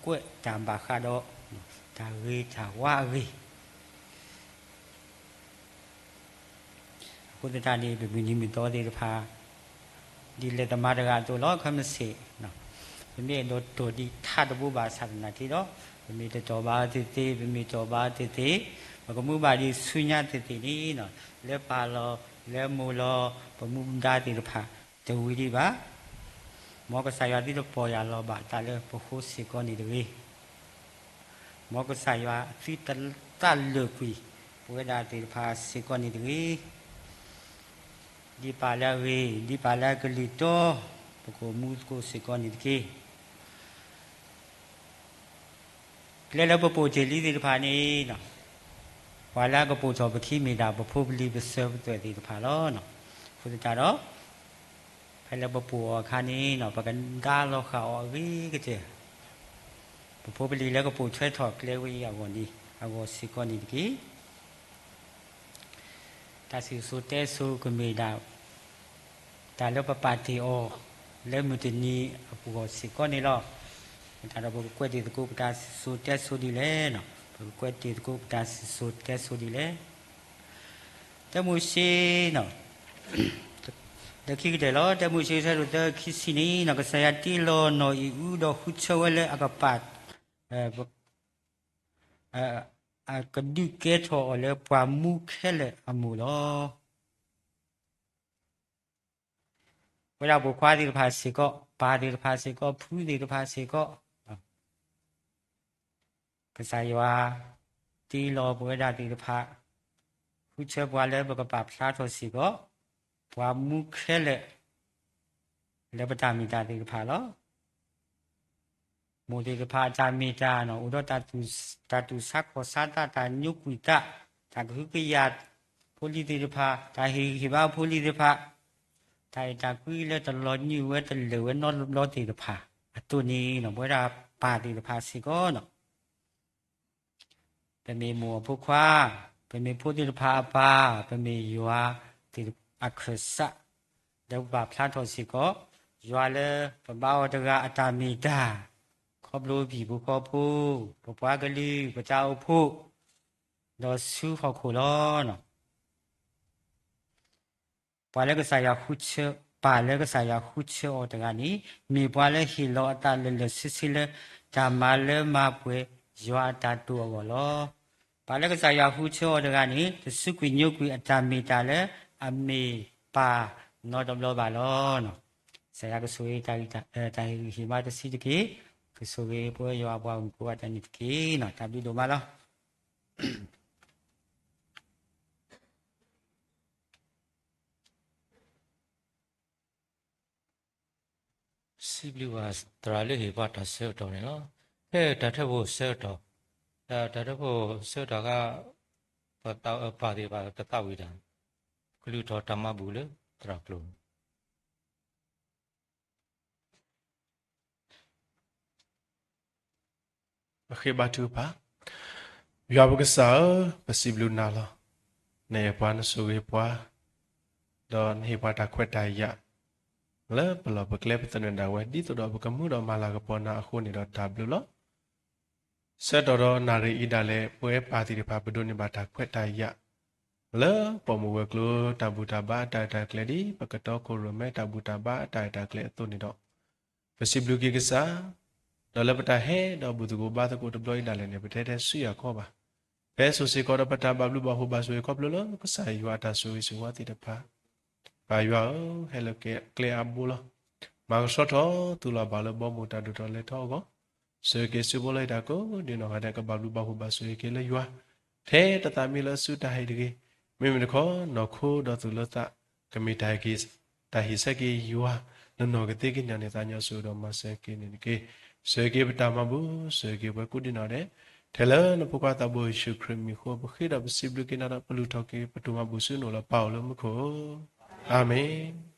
ကွဲ့တမ်ဘာခါတော့ဒါဝေတာဝါဝေခုတတနေဘီနီမီတော်တဲ့ဖာဒီလက်သမားတကတို့လောခမစေနော်ဘယ်မြေတို့ဒီထတ်တဘူပါသဒနာတီတော့ဘယ်မြေတော်ပါတိတိဘယ်မြေတော်ပါတိတိဘကမှုပါဒီဆွညာတိတိနီနော်လက်ပါလောလက်မူလောဘမှုဒါတိဖာတဝီဒီပါမောကဆာယတိတော့ပေါ်ရလောပါတာလေပခုစီကောနေတွေမောကဆာယသီတတလကွီပွေဒါတိဖာစီကောနေတွေဒီပါလာဝေဒီပါလာကလီတောပကိုမူကိုစီကောနေတွေလဲလပပိုချေလီတိဖာနေနော်ဝါလာကပူချောပခိမီတာပဖို့ပလီပစေဘတဲ့ဒီဖာလောနော်ခုတတော့ဖဲလပပူအခါနေနော်ပကန်ဒါလောခါအော်ဝီကတဲ့ပဖို့ပလီလည်းကပူချွဲထော်ကလေးဝီအဝန်ဒီအဝစီကောနီဒီတာစီဆိုတဲဆိုကမီတာတာလပပါတီအောလဲမတနီအပူစီကောနီလောတာတော့ကွက်ဒီကူပတာဆိုတဲဆိုဒီလဲနော်ကွက်တီကိုတာဆိုတဲဆိုဒီလေတမှုရှိနော်တခိကတဲ့လောတမှုရှိဆဲလို့တခိစီနီနော်ကဆရာတီလောနော်ဤဥတော်ခုချဝလဲအကပတ်ကဒုကေထောလဲပွားမှုခဲလေအမှုလောဝရဘခွာဒီဖာစီကောပါဒီဖာစီကောဖူးဒီဖာစီကောကစားရွာတီလောဘွေဒါတီတဖာခုချက်ဘွာလဲဘကပဖလားထောစီကောဘွာမုခဲလေလေပတာမီတာတီတဖာလောမိုဒီတဖာတာမီတာနော်ဥဒတတူစက်ကိုစာတာညုကွီတာတာခုကရဖိုလီတီတဖာတာဟီဘာဖိုလီတဖာတိုင်တာကွီလေတလောညူဝဲတလေဝဲနော်လောတီတဖာအတူနီနော်ဘွေဒါပါတီတဖာစီကောနော်เป็นมีมัวผู้คว้าเป็นมีผู้ที่พาปาเป็นมียัวที่อักษะ ဒေဘာဖလာတော်စီကောရွာလေပပဝတကအတာမီတာခေါပလိုပြီဘူခေါဖူပပွားကလေးပကြောက်ဖို့တော့ဆူခေါခိုလောနော်ပွာလေကစားရခုချပါလေကစားရခုချောတကနီမိပွာလေဟီလောအတာလေလစစ်စစ်လေဂျာမာလေမပွဲရွာတာတူအောလောပါလေကစားရခုချောတကနီစုကွေညုတ်ကွေအတာမီတာလေအမေပါနော်တော့လောပါလောနော်ဆရာကဆိုရေးတိုင်ဟီမာတစီတကေကဆိုရေးပွဲရွာပွားကိုအတန်တကေနော်တပ်ပြီးတော့မလား စီဘလူဝါတရာလေးဟေပါတဆဲတော်နေနော်ဟဲ့တထက်ဖို့ဆဲတော်တထက်ဖို့ဆဲတော်ကပါဒီပါတတဝိဒံကလူတော်တမဘူးလေတရာကလုံး ခေဘတူပါရွာဘကစားပစီဘလူနာလာနေပွားနဆူရေပွားဒွန်ဟေပါတာခွက်တိုင်ရလဲဘလဘကလေပတနန်ဒါဝဲဒီတော့ဘကမှုတော့မလာကပေါ်နာအခုနေတော့ဒါဘလူလောဆက်တော်နာရီဣဒါလေပွဲပါတီတပါဘဒုန်ဘာတာခွက်တိုင်ရလဲပေါ်မဝဲကလိုတဘူတာဘာတိုင်တိုင်ကလေဒီပကတော့ကိုရမဲတဘူတာဘာတိုင်တိုင်ကလေအတုနေတော့ပစီဘလူကိကစားတော့လည်းပတာဟဲတော့ဘူးသူကိုဘာတကို deploy လာလည်းနေပတဲ့ဆွေရခေါ်ပါဘဲဆိုစီကောတော့ပတာဘဘလူဘဟိုဘာဆွေခေါ်ဘလို့ကစားရွာတာဆွေဆွေဝတိတပါဘာရွာဟဲလကေကလေအဘူလမာဆော့တော့သူလာဘာလဘောမူတာဒူတော်လေတော့ကောဆွေကေဆွေဘလိုက်တာကိုဒီနော်တဲ့ကဘလူဘဟိုဘာဆွေကေလေရွာထဲတတမီလဆုတဟိတကေမိမနခေါ်နော်ခိုးတော့သူလတကမိတိုင်ကေတာဟိစကေရွာနော်ကတိကညာနေတာညဆိုတော့မဆဲကေနေကေစေကေပတမဘူးစေကေဘကုဒီနာတဲ့ထဲလနပုကတာဘရှုခရမီခိုဘခိဒဘစီဘလကိနာပလူထောကေပတူမဘူးဆုနောလပေါလမခိုအာမင်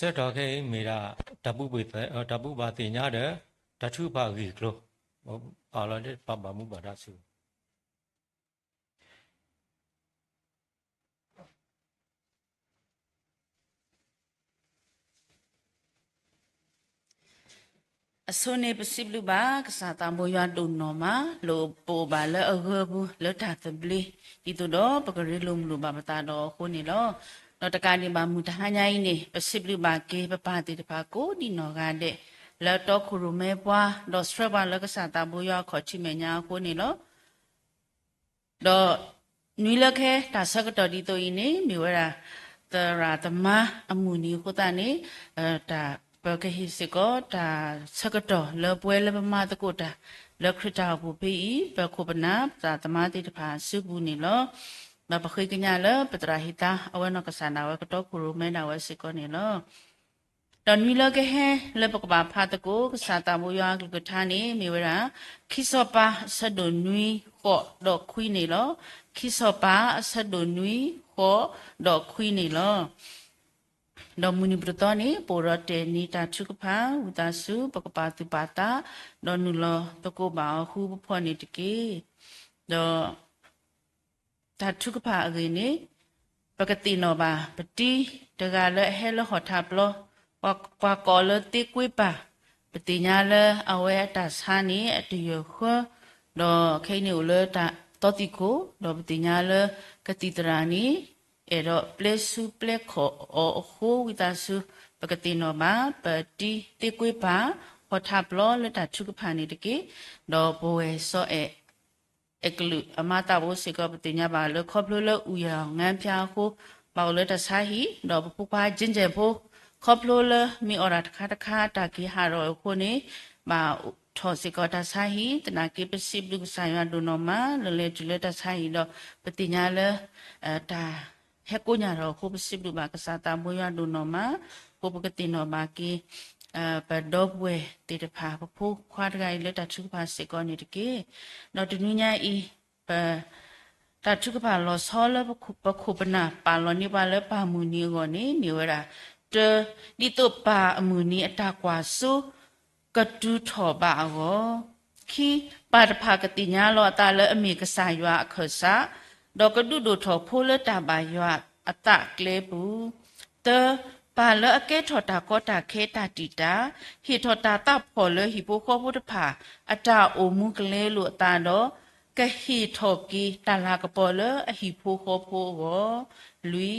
ဆက်တော်ခဲ့မိတာတပုပိတပုပါတင်ညာတဲ့တထုပါကြီးကလို့ပါလာတဲ့ပပမှုပါဒစု အစွန်နေပစိဘလူပါကစားတံဘရွာဒုံနော်မာလိုပိုပါလေအဂဘူးလတာသဘလီဒီတော့ပကရီလုံလူပါမတာတော့ခုနေလောတော့တကနေပါမူတဟညာင်းနေပစိဘလူပါကေပပတိတပါကိုဒီနော်ကတဲ့လတော့ခရုမဲပွားတော့စထရပါလကစားတံဘရွာခေါ်ချိမညာခုနေလောတော့နွေလခဲတာဆကတော်ဒီတော့ဤနေမြေဝရာတရာတမအမှုနီခုတနေတာပကဟိစကောတာစကတော်လပွဲလပမတကုတာလခရတာဘူပီပခုပနာသာတမတိတဖာစုဘူးနေလောမပခိကညာလပတရာဟိတာအဝနကဆနာဝကတော့ကုရုမဲနာဝစကောနေလောတန်ဝီလကဟဲလပကဘာဖာတကုကစားတမူယောကထာနေမြေဝရာခိစောပါဆဒွန်နွီခောတော့ခွီနေလောခိစောပါဆဒွန်နွီခောတော့ခွီနေလောတော့မူနိပရတောနေပိုရတေနီတာချုကဖာဝတဆုပကပါတုပါတာတော့နုလောတကောပါဟုဖောနေတကေတော့တာချုကဖာအကေနေပကတိနောပါပတိတကလည်းဟဲလဟောတာပလောကွာကောလတိကွေပါပတိညာလအဝဲတာဆာနေအတရခောတော့ခိနေလတာတောတိကိုတော့ပတိညာလကတိတရာနီအဲ့တော့ plesu plekho o ho witasu ပကတိနောမှာပတိတိကွေပါဟောတာပလောလတာထုကဖာနေတကေတော့ဘဝဲစောအကလူအမတာဘိုစေကပတိညာပါလခေါပလလဥယငန်းပြဟုပေါလတဆာဟီတော့ပပပါဂျင်ဂျေဖိုခေါပလလမီအော်ရာတခါတာကီဟာရောခုနေမာထောစေကတာဆာဟီတနာကေပစိဘလူဆိုင်ရဒုနောမာလလေတူလက်တဆာဟီတော့ပတိညာလတာဟဲကိုညာတော့ခုပစိဘလူပါကစားတာမွေးရဒုနောမာကိုပကတိနောမာကေပဒောဘွေတေတဖာပဖိုးခွာတကိုင်လက်တထုဖာစေကောနေတကေတော့တနညာဤပတထုကဖာလောဆောလပခုပနာပါလောနိပါလပါမူနီကိုနေနေဝရာတဒီတော့ပါအမူနီအတကွာစုကတူထောပါအောခီပါတဖာကတိညာလောတာလအမေကဆာယွာအခဆာဒေါကဒုဒိုထောဖိုလတာပါယွာအတကလေဘူးတပါလအကဲထောတာကောတာခဲတာတီတာဟီထောတာတပ်ဖော်လဟီပိုခောဘုဒဖာအတာအိုမူကလေလို့တာတော့ကဟီထောကီတလာကပေါ်လအဟီဖိုခောဖိုကိုလူ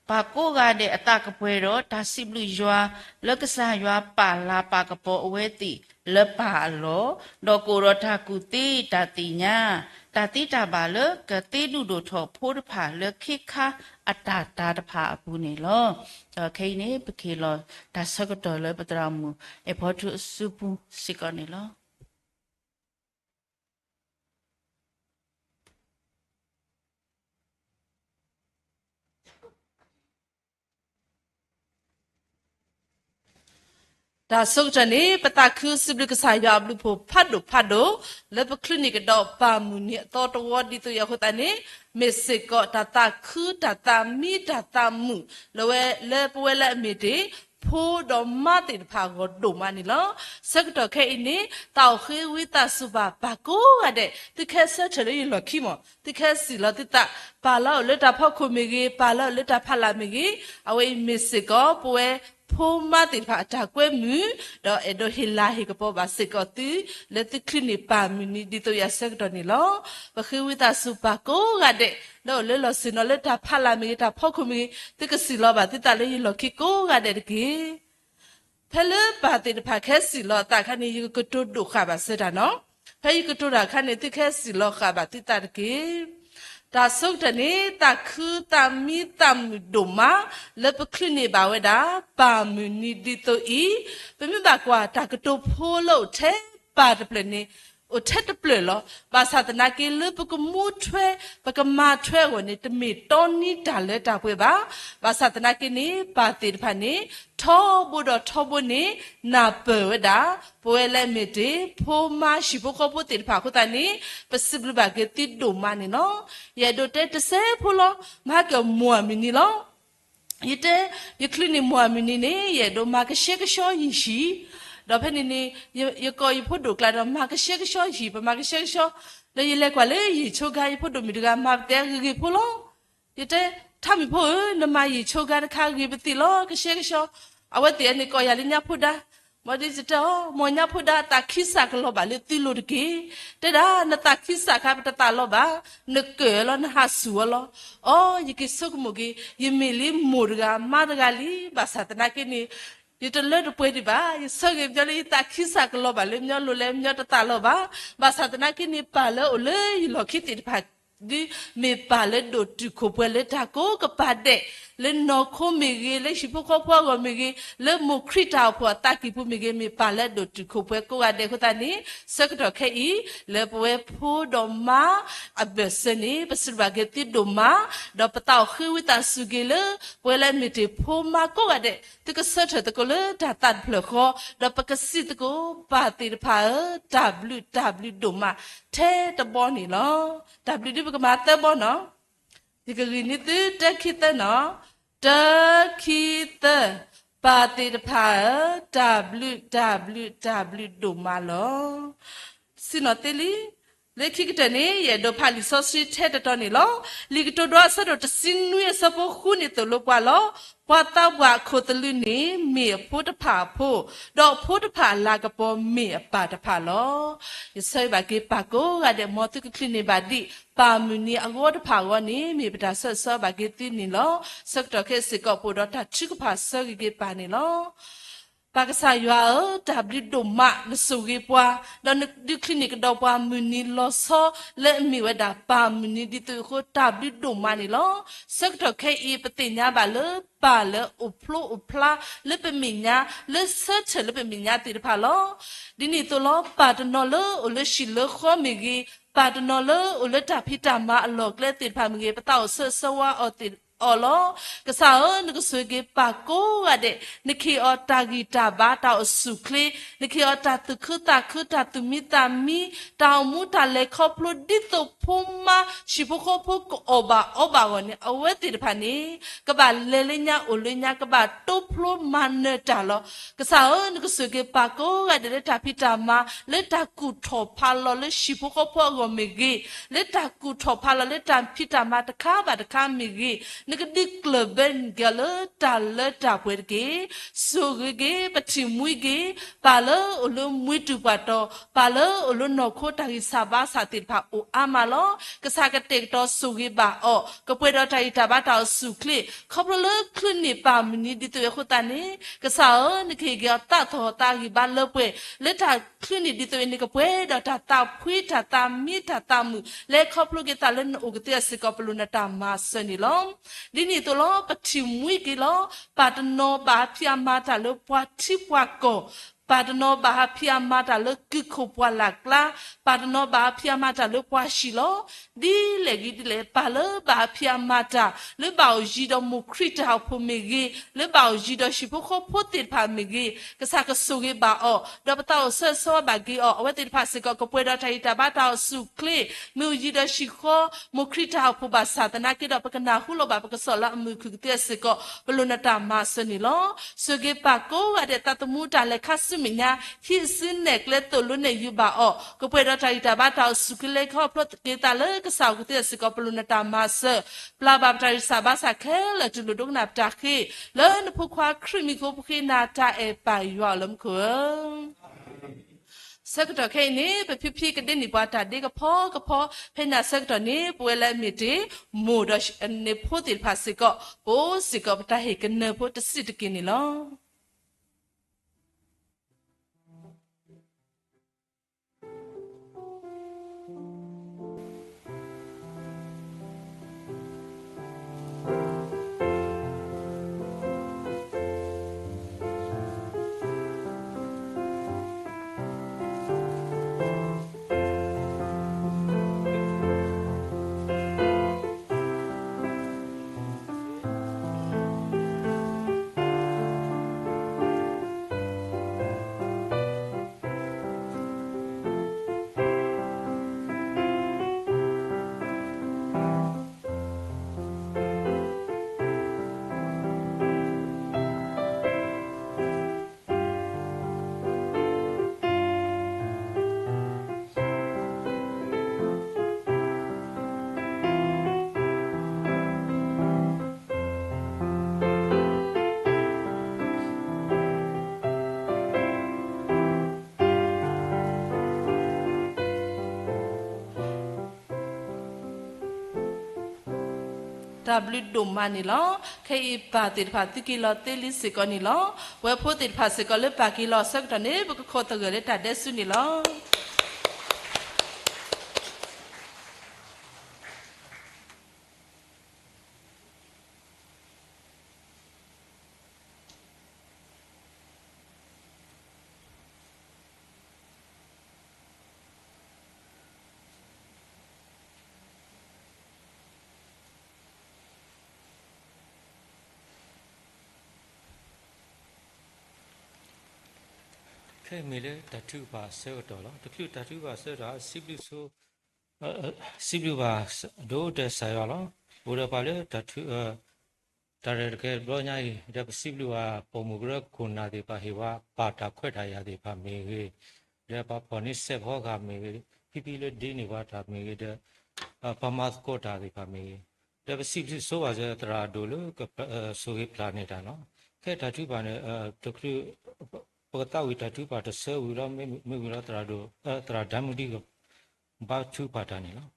ပါကိုကတဲ့အတကပွဲတော့ဒါစိဘလူယွာလကဆာယွာပါလာပါကပေါ်အဝဲတိလပါလောဒေါကိုရထကူတိတတိညာတတိတာပါလကတိဒုဒိုထောဖိုးတဖာလခိခာအတာတာတဖာအပူနေလောခိနေပခေလောဒါဆကတော်လပတရမူအဖို့သူစုပူစိကနေလောဒါဆုတ်တဲ့နေပတခုစဘလကဆိုင်ရဘလူဖို့ဖတ်တို့လဘကလနိကတော့ပါမူနီတော့တော်ဒီတူရခတနေမစ်စကောတတခုတတမီတတမှုလောလေပွဲလေမီတီဖိုးတော်မတိဖာကိုဒုမနီလောစက်တော့ခဲအင်းတောက်ခေဝိတစုပါဘာကိုရတဲ့တခဲဆက်ချလေလောခိမတခဲစီလောတတပါလောလက်တာဖောက်ခုမီကြီးပါလောလက်တာဖတ်လာမီကြီးအဝေးမစ်စကောပွဲဖိုးမတိဖာတာကွဲမူတော့အဒိုဟီလာဟီကပေါ်ပါစကောတီလက်တခလနိပါမီနီဒီတော့ရဆက်တော့နီလောပခိဝိတစုပါကိုရတဲ့တော့လေလောစင်လက်တာဖလာမီတာဖောက်ခုမီတကစီလောပါတတလေးလောခိကိုရတဲ့ကေဖလဲပါတဲ့ဖခဲစီလောတာခဏီကတူဒုခပါစတာနော်ဖဲကတူတာခဏီတခဲစီလောခပါတတကေဒါဆုတ်တဲ့နေတာခုတမီတမ်ဒုမာလပခလနေပါဝဲတာပါမူနီဒီတိုဤပမြတာကွာတာကတိုဖိုးလို့ထဲပါတပလနေo thet ple lo ba satana ke le puk mu thwe puk ma thwe wo ni tmi ton ni da le da pwe ba satana ke ni ba ti pha ni tho bu do tho bu ni na pe we da pwe le mi ti pho ma shi bu ko bu ti pha khu ta ni pasiblu ba ke ti do ma ni no ye do te te se phu lo ma ke mo mi ni lo Ite yuklini muamini ne ye do makashek sho yishi do penini ye ko yipodo kla do makashek sho yi ba makashek sho le yile kwa le yi choga yipodo miduga map de gi polo ite thami pho na ma yi choga kha gi beti lo kashek sho awate ne ko yalinya phoda modi jito monya phoda ta khisa klo ba le ti lo de ki te da na ta khisa kha ta lo ba ne ke lo na hasu lo o yiki sok mugi yimili murga madgali ba satna ke ni yito le do pwe di ba so ge jali ta khisa klo ba le myo lo le myo ta lo ba satna ke ni pa le o le lo khiti pa di me pa le do tu ko pwe le ta ko ka pa de le no ko me ge le shi po ko po go me ge le mo krita po ta ki pu me ge me pa le do tu ko pwe ko ga de ko ta ni sak do ke I le pwe pho do ma abeseni besba ge ti do ma do pa ta khu wi ta su ge le pwe le me ti pho ma ko ga de ti ko sa the ko le ta ta phle ko do pa ka si ti ko pa ti pha w do ma the ta bo ni lo w di ba ma ta bo noဒီကလေးနေတက်ခိတနော်တက်ခိတပါတိတဖာ www ဒိုမာလောစနတလီလေခိကတနေရဒိုဖာလီဆိုစီထဲတတော်နေလောလီကတိုဒွာဆဒတစင်းနွေစပိုခုနေတလောကွာလောပွာတာဘွာခိုတလူနေမေဖို့တဖာဖို့တော့ဖို့တဖာလာကပေါ်မေပါတဖာလောယဆွေဘာကေပါကိုရတဲ့မော်တကခလနေပါဒီပါမူနီအဂေါ်တဖာဝနေမေပတာဆဆဘာကေတိနေလောစက်တော့ခဲစကောပိုတော့တချိကဖာဆကေပါနေလောပါကစားရွာတဘလီဒိုမနဆူကေပွာတော့ဒီကလနိကတော့ပွာမူနီလောဆောလက်မီဝဒါပါမူနီဒီတူခိုတဘလီဒိုမနေလောစက်တော့ခဲဤပတိညာပါလပါလဥဖလိုဥဖလာလက်ပမီညာလက်ဆက်ချလက်ပမီညာတိတဖာလောဒီနီတိုလောပါတနော်လောအလရှိလခေါမီဂီပါတနော်လောအလတာဖိတာမအလောကလက်တိဖာမီဂီပတောဆဆဝါအောတိOlo kasao nuku suge pako ade niki ota gita bata osukle niki ota tukuta kuta tumita mi taumuta le koplo dito puma shipoko poko oba woni aweti dipani kaba lelenya ulenya kaba toplo maneta lo kasao nuku suge pako ade le tapita ma le takuto palo le shipoko poko migi le takuto palo le tapita ma takaba takamigi Nikadik leben gala tala tapweke sogege pachimuige pala ulu muitu pato pala ulu noko tari sabah satit pa o amalo kasakatek to sugi ba o kapwedo tari tabata sukle koplo kluni pa mini ditu yakutani kasao nikige ta tho ta gi ba lepwe leta kluni ditu nikapwe da ta phui ta mi ta mu le koplo ge talen ogte sikoplo na ta masani long Dini to lo patimui ki lo patno ba pia mata lo pati pako patno ba pia mata lo kiko pwa lakla patno ba pia mata lo pwa shilo di legi di le palo ba pia mata le ba oji do mu krita po megi le ba oji do shipoko potit pa megi kasaka sugi ba o do pata o so ba gi o weti pa se ko pwe do tai ta ba ta su kle mu ji do shiko mu krita po ba satana ki do pakana hulo ba pakasola mu ku te se ko pelunata ma sani lo sugi pa ko ade tatamu ta le kasu minya hisin nek le to lu ne yu ba o ko pwe do tai ta ba ta su kle ko plot ke ta le ka sa ku te se ko pelunata ma se pla ba ta sa ba sa ke le tu lu dong na ta ke le ne phu kwa krimi ko phu na ta e pa yu lam ko Sector K ni pe pipi ke den ni bata de ka pho phena sector ni pwe la mi ti mo do ne pho ti pha sikko po sikko ta he ke ne pho ta sit ke ni lo W ดุมมานี่ลอเคอีปาติดผาติกิโลเตลิสิกอนี่ลอเวโพติดผาสิกอเลปากิโลสักตอนนี้บุกโคตะเกเรตาเดสุนี่ลอ ခဲမီလေတထုပါဆေတော်လားတဖြူတထုပါဆေတာစိပလူဆိုစိပလူပါဒိုတဲ့ဆာရလားဘိုရပါလေတထုတရကဲဘောညာဤတစိပလူပါပုံမူကရခုနာဒီပါဟေဝပါတာခွက်ထားရသည်ပါမေကြီးလေပါပေါ်နိစေဘောကမေကြီးဖိဖိလေဒီနေပါတာမေကြီးတဲ့ပမတ်ကိုတာဒီပါမေကြီးတဲ့စိပလူဆိုပါစေတရာဒိုလို့ဆိုဟေပလာနေတာနော်ခဲတထုပါနဲ့တခုပကတဝိတထုပါတဆဝိရမေဝိရတရာဒိုတရာဓမ္မတိကဘာထုပါတာနေနော်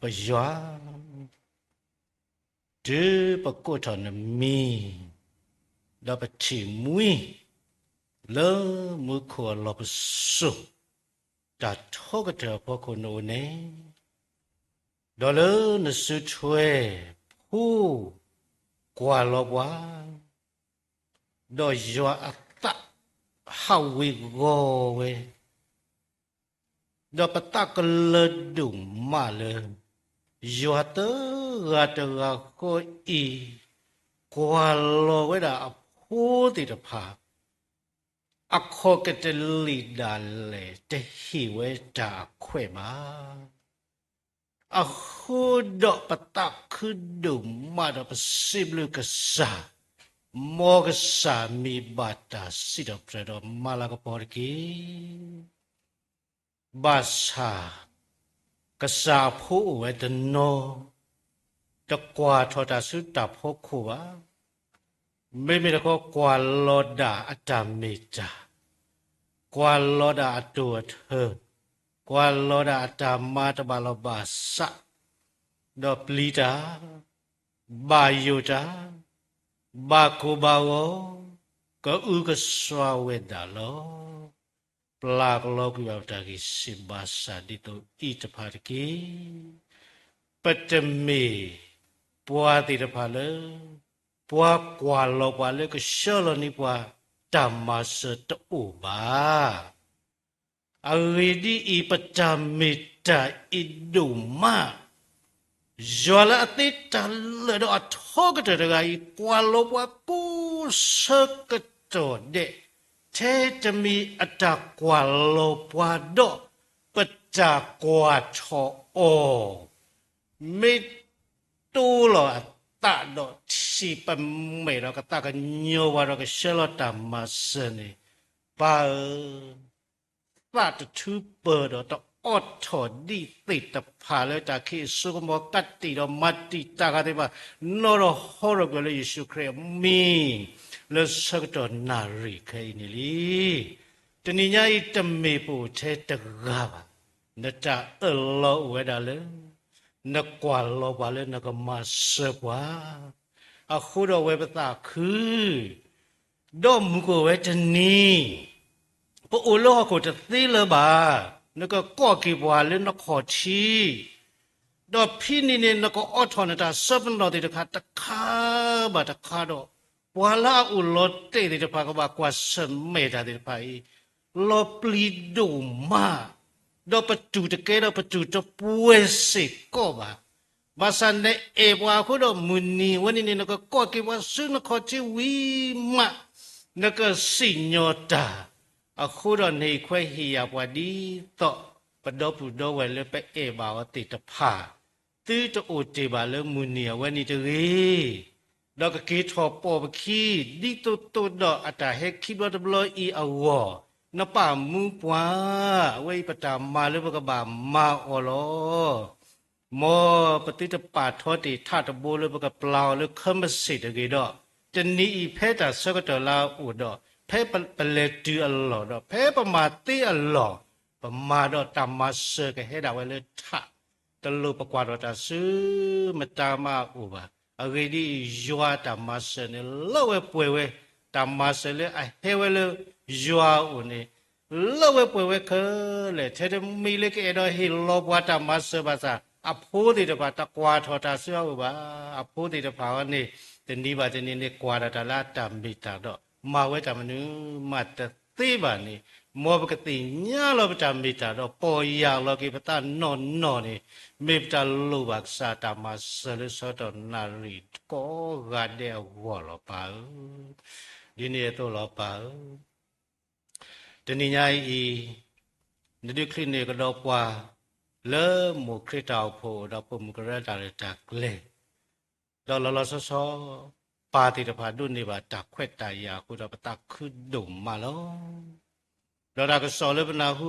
ปยาเดือปกฏอนมีดาปชิมุยเลมือขวลบสุตัดทอกเถอะพอคนโอเนดอเลนสุช่วยผู้กว่าลบว่าดอยยัวอัตตะฮาวิโกเวดอปตะกเลดุมมาเลยัวเตกะตะโคอีกว่าลเวดาผู้ติตภาอโคกะตลิดาเลเตหิเวดาเขวมาอโคดอปตะคือดุมมาดอปสิบลุกษาโมกษามีบาตาสิดอเพรดอมาลากปอรกีบาษากษาผู้เวทโนตะกวาทอตาสุตาพกขัวไม่มีตะก็กวาโลดาอัตามิจากวาโลดาตัวเธอกวาโลดาอัตามาตบาลบาสะดอปลีตาบายุตาบาคูบาวก็อุกสวาเวดาโลปลากโลกุยาวตากิสิบาสาดิโตอิตภารกีปัตเมปัวติตภาเลปัวกวาโลกวาเลก็เชลนิปัวตามาสตอุบาอวิดีอิปจามิตาอิดุมาจวลาติตาเลดอทอกตะกายกวาโลปัวกูสกโตเดเทจะมีอัตกวาโลปวาดอปจากวาชโอมิตูโลอัตตาดอสิปะเมเราก็ตากันโยวาเราก็เชลตามาสนี่ปาปาตทูเปอร์ดอตออดถอดีติดตะพาเลยจากที่สุกมกัตติดอมัตติตากาติบานอรฮอรกเลยยิสุครีมีเลสักตอนนารีเคยนี่ลีตนิยาอิตเมปูเทตกาบ နတအလောဝဲတာလေနကွာလောပါလေနကမဆေပွားအခုတော့ဝဲပတာခုတော့မူကိုဝဲတနီပိုအိုလောကိုတသေးလပါနကကော့ကေပွားလေနခေါ်ချီတော့ဖိနေနေနကအော်ထော်နေတာဆပ်လို့တဲ့ခါတခါပါတခါတော့ပွာလာဥလောတဲ့တဲ့ဖာကပါကွာစမဲတာတဲ့ဖာလောပလီဒိုမာတော့ပတူတကဲတော့ပတူတပွဲစေကောပါဘာစန်တဲ့အေပွားခုတော့မူနီဝနေနေနကကော့ကေပွားစွနခေါ်ချီဝီမနကစိညောတာအခုတော့နေခွဲဟီယာပွားဒီတော့ပဒေါပူတော့ဝဲလေပဲအေပါဝတိတဖာတီးတိုတေပါလေမူနီဝဲနေတရေတော့ကကေထောပေါ်ပခီဒီတိုတိုတော့အတာဟက်ခိဘတ်ဘလောအီအဝနပမူပွားဝဲပတာမာလေဘကဘာမာအော်လောမောပတိတပါထောတိထတဘိုလေဘကပလောလေခမစစ်တကေတော့တနီဖဲတာဆကတလာဥတော့ဖဲပလက်တူအလောတော့ဖဲပမာတိအလောပမာတော့တမဆကဟဲတာဝဲလေထတလူပကွာတော့တဆူမတာမဥပါအဂေဒီယွာတမဆနေလောဝဲပွဲဝဲတမဆလေအဟဲဝဲလေယွာဥနေလောဝဲပွဲဝဲခလေထဲတမီလေကေတော့ဟီလောဘွားတမဆပါစာအဖိုးတွေတပါတကွာထော်တာဆွေဥပါအဖိုးတွေတပါဝနေတနီးပါတနီးနေကွာတာလာတမီတာတော့မာဝဲတမနုမတ်သေးပါနေမောဘကတိညာလောပတမီတာတော့ပေါ်ရလောကေပတနော်နော်နေမေပတလောဘကစာတမဆလစောတော့နာရီကောဂတဲ့ဝေါ်လောပါဒီနေ့တော့လောပါတနိညာဤနဒိခလိနေကတော့ပွာလေမိုခရတောက်ဖို့တော့ပုံကရတာရတာကလေတော့လောဆောဆောပါတိတဖာဒုနေပါတခွက်တရာခုတော့ပတခုဒုံမလောတော့ဒါကစောလေပနာဟူ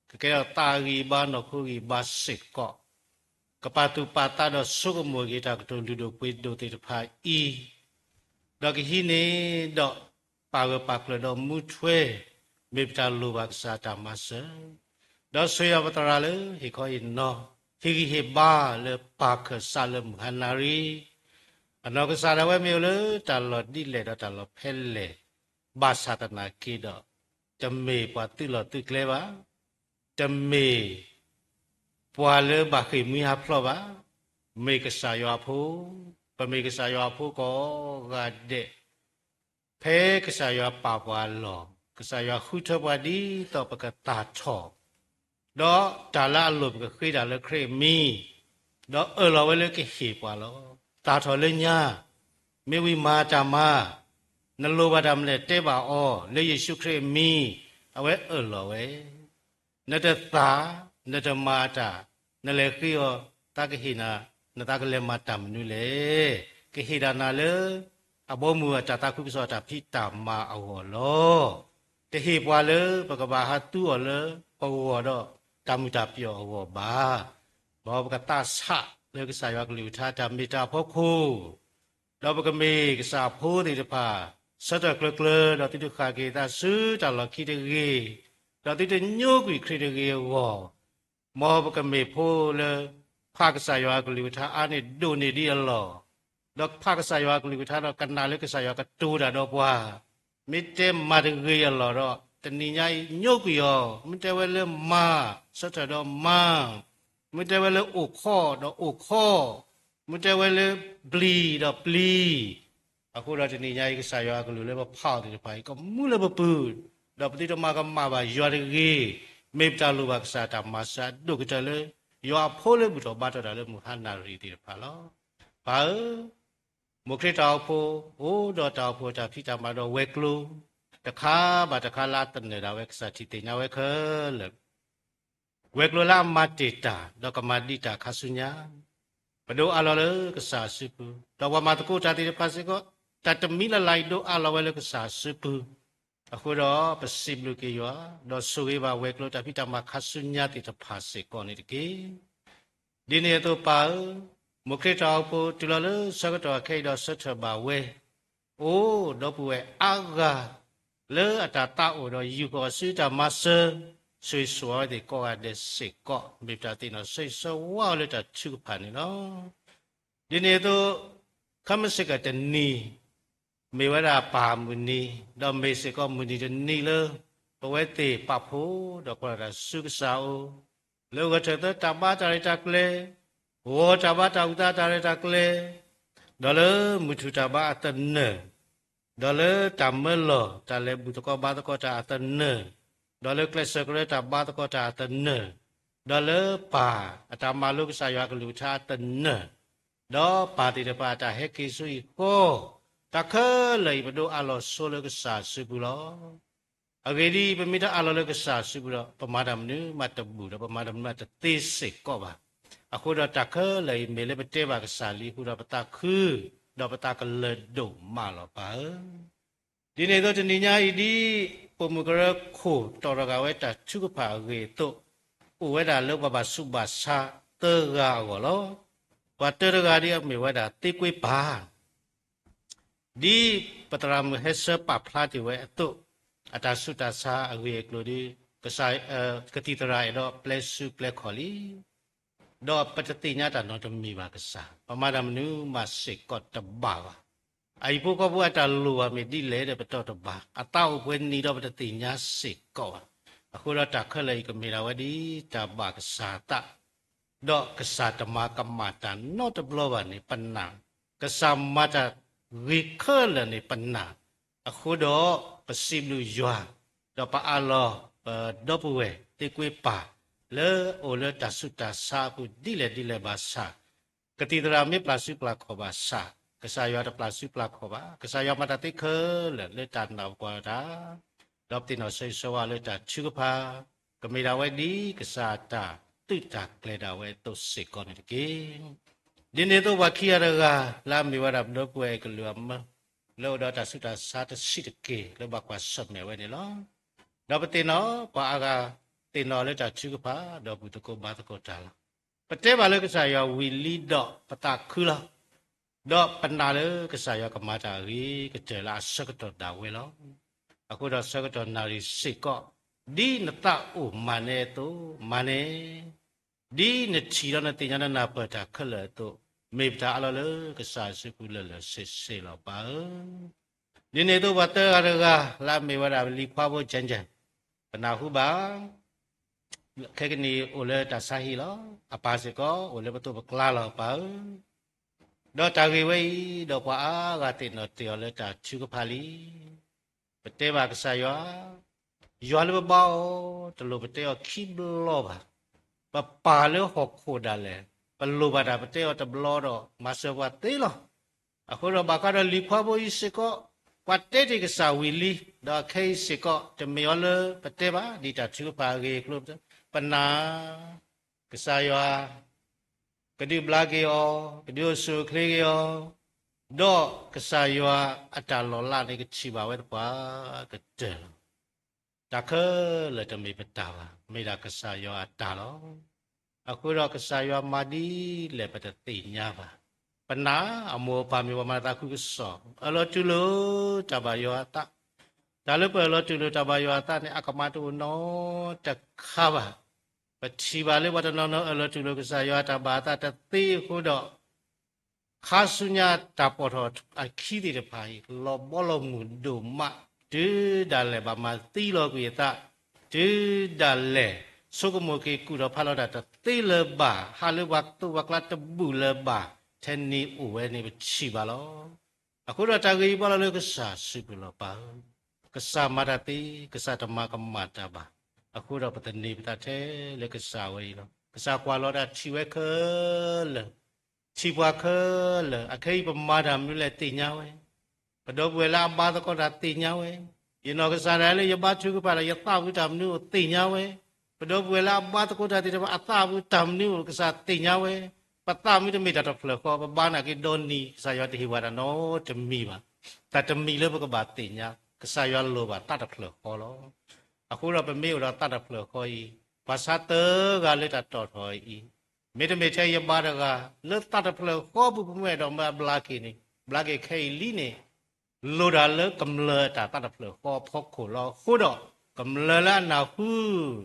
ကကဲတာဂီဘာနခုဂီဘာစစ်ကောကပတုပါတာတော့စုကမောဂီတာကတုလူတို့ပွေတို့တိတဖာဤတော့ကဟိနေတော့ပါဝပါကလတော့မူထွဲမေပတာလူဘကစာတမဆတော့ဆွေရပတရာလေဟိခေါ်နော်ဟိဟိဘာလေပါကဆာလမ်ဟနာရီအနောကစားရဝဲမျိုးလေတလော်ဒီလေတော့တလော်ဖဲလေဘာသာတနာကိတော့တမေပွားတိလော်တိကလေပါတမေပွားလေဘာခိမီဟာဖလောပါမေကစားရွာဖို့ပမေကစားရွာဖို့ကောဂတဲ့ဖဲကစားရွာပါပွားလောကစားရွာခုထပွားဒီတော့ပကတာချောတော့တာလာလုပကခိတာလေခရေမီတော့လောဝဲလေကဟေပွားလောတာထော်လေညာမေဝီမာတာမာနလောဘဒမ်လေတေပါအောလေယေရှုခရစ်မီအဝဲလောဝဲနတသာနတမာတာနလေခိယောတကဟိနာနတကလေမာတမ်နုလေကဟိဒါနာလေအဘောမူတာတာခုပစောတာဖိတာမာအောလောတဟိပွားလေပကဘာဟာတူော်လေပေါ်တော့တမူတာပြောအောဘာဘောပကတာဆလေကစားရကလူထားတာမေတာဖို့ခိုးတော့ပကမေကစားဖိုးတဲ့တဖာစတကလကလတော့တိတခါကေတာစူတလခိတကေတော့တိတညိုကွေခရတကေဝေါ်မောပကမေဖိုးလေဖာကစားရကလူထားအာနေဒိုနေဒီအလောတော့ဖာကစားရကလူထားတော့ကနာလေကစားရကတူတာတော့ဘွာမိတဲမာတကေအလောတော့တဏိညာညိုကွေရောမတဲဝဲလေမာစတတော့မာမတဲဝဲလေအိုခေါ်တော့အိုခေါ်မတဲဝဲလေဘလီတော့ဘလီအခုတော့ဒီနေ့ညကြီးစားရွာကလူလည်းမဖောက်တယ်ဖိုင်ကမူလည်းမပူတော့ပတိတမကမပါရွာတကြီးမေပတာလူပါကစားတာမဆာဒုကတလေရွာဖိုးလည်းဘူးတော့ဘာတော့လည်းမူဟနာရီတီဖာလောဘာမုခရတောက်ဖို့ဟိုတော့တောက်ဖို့တာဖိတာမတော့ဝဲကလူတခါပါတခါလာတနေတာဝဲကစားတီတင်ညာဝဲခလေဝဲကလူလာမတေတာတော့ကမတိတာခဆုညာဘဒိုအလောလေကစားစုပူတော့ဝမတကုတာတိဖာစေကောတတမီလလိုက်တော့အလောဝဲလေကစားစုပူအခုတော့ပစိဘလူကေယောတော့ဆိုဝေးပါဝဲကလို့တပိတမခဆုညာတိတဖာစေကောနေတကေဒီနေ့တော့ပါမုခရတောက်ဖို့တူလလစကတော့ခေတော့ဆွတ်ထပါဝဲအိုးတော့ပွေအာဂါလေအတာတာအိုတော့ယူကိုစီတမဆ ဆွေစွာဒီကောရတဲ့စိတ်ကောမိတာတိနော်စိတ်စွာလေတာချူဖာနေနော်ဒီနေ့တော့ခမစကတနီမေဝရာပါမူနီတော့မေစကောမူနီတနီလေပဝဲတေပဖို့တော့ကောရဆုကစာအိုလောကထတဘာတာရတာကလေဝေါ်တဘာတာဥတာတာရတာကလေဒေါ်လမူထူတဘာအတနဒေါ်လတမလောတလည်းဘူတကောဘာတကောတာအတနဒေါ်လကလစကရတာဘာတကောတာအတနဒေါ်လပါအတမလုကစာယကလူချာတနဒေါ်ပါတိတပါတာဟေကိဆွေကိုတခလေဘဒိုအလောဆိုလကစာစုဘူးလောအဂေဒီပမိတအလောလကစာစုဘူးလောပမာဒမနုမတ်တဘူးပမာဒမတ်တေစိကောပါအခုတော့တခလေမေလေပတေဘာကစာလီခုတော့ပတခုတော့ပတကလဒုမလောပါဒီနေ့တော့တဏညာဤဒီပုံမကရခိုတော်ရကဝဲတာချုကဖာရေတော့ဥဝဲတာလောဘစုဘစာတေဂါကိုလောဝတ္တရဂါဒီအမေဝဲတာတိကွေးပါဒီပတရမဟေဆပဖလာတိဝဲတော့အတဆုတဆာအဝေကလိုဒီကဆိုင်ကတိတရာတော့ပလက်စုပလက်ခေါ်လီတော့ပတတိညာတာတော့တမီပါကစားပမာဒမနုမစိကောတဘာအိပုကဘဝတလူဝမေဒီလေတဲ့ပတော်တဘာအတောက်ပွဲနီတော့ပတတိညာစိကောအခုတော့တခက်လေကမေရာဝဒီတဘာကစားတတော့ကစားတမကမတန်တော့တဘလောပါနေပနာကစားမတာဝိခလနေပနာအခုတော့ပစိဘလူယွာတော့ပါအလောတော့ပွေတေကွေးပါလေအိုလေတဆုတစာကုဒီလေဘာစာကတိဒရာမေပလစုပလာခောဘာစာကစားရတဲ့ပလစုပလာခောဘာကစားရမတတိခလေတန်တော့ကွာတာတော့တင်တော့ဆေးဆောလေတချူဖာကမေရာဝဲဒီကစားတာတိတာကလေတာဝဲတုတ်စေကောနေတကေဒီနေ့တော့ဝခိရကလာမီဝရဘတော့ကွဲကလူမလောတော့တဆုတစာတရှိတကေလောဘကွာဆတ်နေဝဲနေလောတော့ပတင်တော့ပါအာကတင်တော်လက်တာချူကပါတော့ဘူးတကောဘာတကောတာလာပတဲပါလေကစားရဝီလီတော့ပတခုလာတော့ပနာလေကစားရကမာတာရီကတဲလာစကတော့ဒါဝဲလောအခုတော့စကတော့နာရီစိကောဒီနတအိုမနေတော့မနေဒီနချီတော့တင်ညာနာပတာခလတော့မေပတာအလောလေကစားစကူလေစစ်စစ်လောပါဒီနေ့တော့ဘတ်ရကလာမေဝရာလီခွာဖို့ချန်ချန်ပနာဟုပါခေကနီအိုလေတာဆာဟီလောအပါစကောအိုလေဘတုပကလာလောပါဒေါ်တာဂေဝေဒေါ်ပွားကတင်တော့တေော်လေတာချူကဖာလီပတေဘာကဆာရွာလေဘောတလိုပတေော်ခိဘလောပါပါလေဟော့ခိုဒါလေပလိုပါတာပတေော်တဘလောတော့မဆဝတ်တေလောအခုတော့ဘာကတော့လီခွာဖို့စကောปัตเตติกษาวิลีดอกเคสิกอตะเมยอเลปะเตบาดิตาชุปาเกคลุปนากษายากดิบลาเกยอกดิโอสุเคลเกยอดอกกษายาอัตตาลอลานี่กชิบาเวตปากะเตตะเคละตะเมปตาวาเมดากษายาอัตตาลอအခုတော့ကစားရမာဒီလေပတတိညာပါပနာအမောပါမေဝမတာခုကစောအလောတူလိုတဘယောတဒါလည်းပဲလောတူလိုတဘယောတနဲ့အကမတူနောတခါပါပတိပါလေဝတနောနောအလောတူလိုကစားရတဘာတတတိခုတော့ခါဆုညာတပေါ်တော်အခီးတဲ့ဖိုင်လောဘောလုံးမူဒုမဒူဒါလည်းဘာမတိလောကွေတဒူဒါလည်းสุกโมเกกุดอพาลอดาตติเลบาฮาเลวักตุวักลาตบุเลบาเทนีอูเวนี่ชิบาลอအခုတော့တာဂီပါလလေကစားစီပလပါကစားမရတိကစားတမကမတာပါအခုတော့ပတနေပတတဲ့လေကစားဝေးလောကစားကွာလောတာချီဝဲခလချီပွားခလအခိပမာဒမျိုးလေတင်ညာဝဲဘဒဘွေလာဘာတကောတာတင်ညာဝဲယေနောကစားရလေယဘချုကပါလေယသဝိတမနုတင်ညာဝဲပဒဘွေလာဘာတကောတာတိတအသဝိတမနုကစားတင်ညာဝဲปตามิตมิตาตะฟลก็บ้านกิดอนนีสายติวาระโนตมีบาตาตมีเลบก็บาติญญากสายโลบาตาตะฟลก็ลอအခုတော့ပမေရတတဖလခေါ်ဤဘာသာတကလည်းတတော်တော်ဤမေတ္တမေချေယပါရကလတတဖလခေါ်ဘူးပမေတော့မဘလာကိနေဘလာကိခေလီနေလိုဒါလကမ္လတာတတဖလခေါ်ဖောက်ခိုလောခုတော့က cầm lơ la nào khu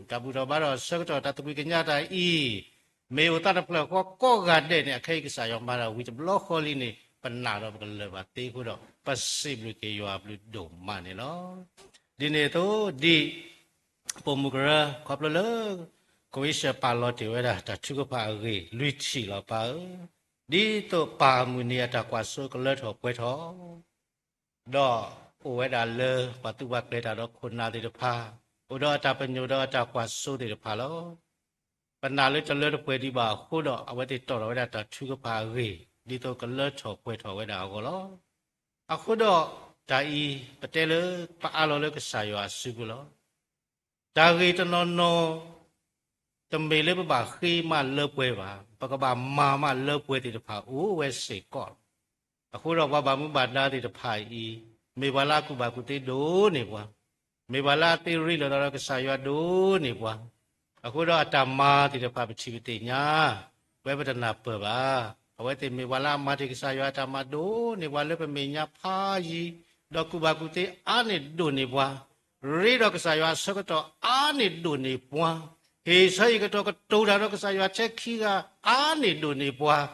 ta bù đầu ba đó sơ trò ta tụi cái nhà ta y mèo ta đập lơ có gạt để nè khi cái sài ba đó vi chụp lót khô li nè phần nào đó cái lơ ba tê khu đó pas si blu cái yo blu đồ mà nè nó đi nè to đi pomugara khop lơ lơ có ý sẽ pa lo tiểu đó ta chú có pa gì lui chỉ là pa đi to pa munia ta qua số cái lơ thọ quay thọ đó ôi đã lơ và tu bạc để đóคนนาติพาโอดอตาปัญโยดอตากว่าสู้ติพาแล้วปัญนาเลยจะเลิศเปดีบ่าคู่ดอกเอาไว้ติดต่อไว้ได้แต่ชื่อก็พาเรดีตัวก็เลิศถอเปถอไว้ได้ก็แล้วเอาคู่ดอกใจปะเตเลยปะอาโลเลยก็สายว่าซื้อกูแล้วใจตนนจำเป็นเลยบ่าขี้มาเลิศเปว่าปะก็บ่ามาเลิศเปติพาโอ้เวสก่อนเอาคู่ดอกว่าบ่ามุบาดนาติพาอีမေဘာလာကုဘာကုတေဒိုနေပွားမေဘာလာတေရီလောတော့ကဆာရွာဒိုနေပွားအခုတော့အတမာတိတဖပချိပတိညာဝဲပဒနာပပါအဝဲတေမေဘာလာမာတိကဆာရွာတမဒိုနေပွားလေပမေညာဖာကြီးတော့ကုဘာကုတေအာနေဒိုနေပွားရီတော့ကဆာရွာဆကတော့အာနေဒိုနေပွားဟေဆိုင်ကတော့ကတိုးတာတော့ကဆာရွာချက်ခီကအာနေဒိုနေပွား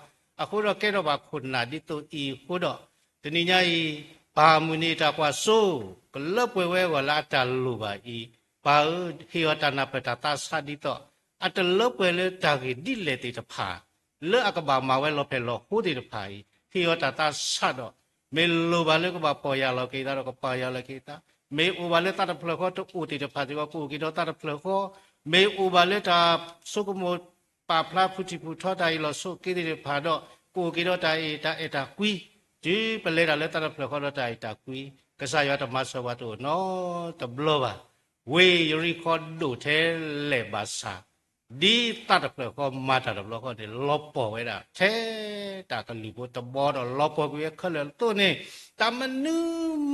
အခုတော့ကဲတော့ပါခုနာဒီတိုဤခုတော့တနည်းညာဤပါမူနေတာကွာဆိုကလပွဲဝဲကလာတလူပါဤပါဟီယတနာပတတာသဒီတော့အတလပွဲလေတာဂီဒီလေတေတဖာလေအကဘာမဝဲလောဖဲလောဟိုတေတဖာဟီယတတာဆတော့မေလိုပါလေကဘာပေါ်ရလောကေတာတော့ကပါရလောကေတာမေဥပါလေတာဖလခောတူတေတဖာဒီကကိုကီတော့တာဖလခောမေဥပါလေတာစုကမောပါဖလာဖူတီဖူထောတိုင်လောစုကေတေတဖာတော့ကိုကီတော့တာအေတာကွီจีเปเลระเลตระเพลขอตายตากุยกษายะธรรมสวัตโตเนาะตะบลอบาเวรีคอดูเทเลบาสาดีตระเพลขอมาตระเพลขอเดลบปอไว้ดาเทตากะลิโบตะบอดลบปอกุยคะเลตัวนี้ตามนึ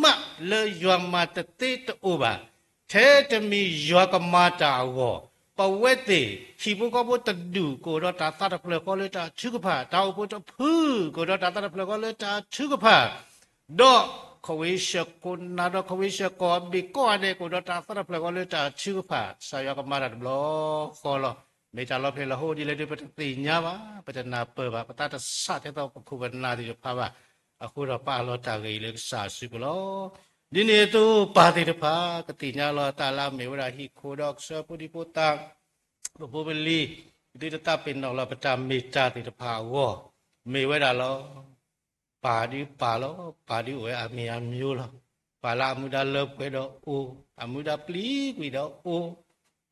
มะเลยอมาตะติตะอุบาเทตมียอกมาตาวอปเวติขีบุก็บ่ตะดูโกดตาตระเพลขอเลตาชุกภาตาอุปตะพืโกดตาตระเพลขอเลตาชุกภาดอขวิชกุนาดอขวิชกอบิกอเดโกดตาตระเพลขอเลตาชุกภาสายกมาดบลอขอลอเมตาลอเพลโหดิเลดิปติญาบาปตนาเปบาปตาตะสะเตตอคุบนาดิภาวะอะคุรปาลอตาเกเลสาสุกลอดิเนตุปาติตภากติญาลอตาลาเมวราหิโคดอกสะปุติปุตังบบุบลีดิตตาเป็นนอลปตาเมตาติตภาวอเมเวดาลอปาดิปาลอปาดิเวอะเมียมิวลอปาลามุดาเลเปดอโออะมุดาปลีกุยดอโอ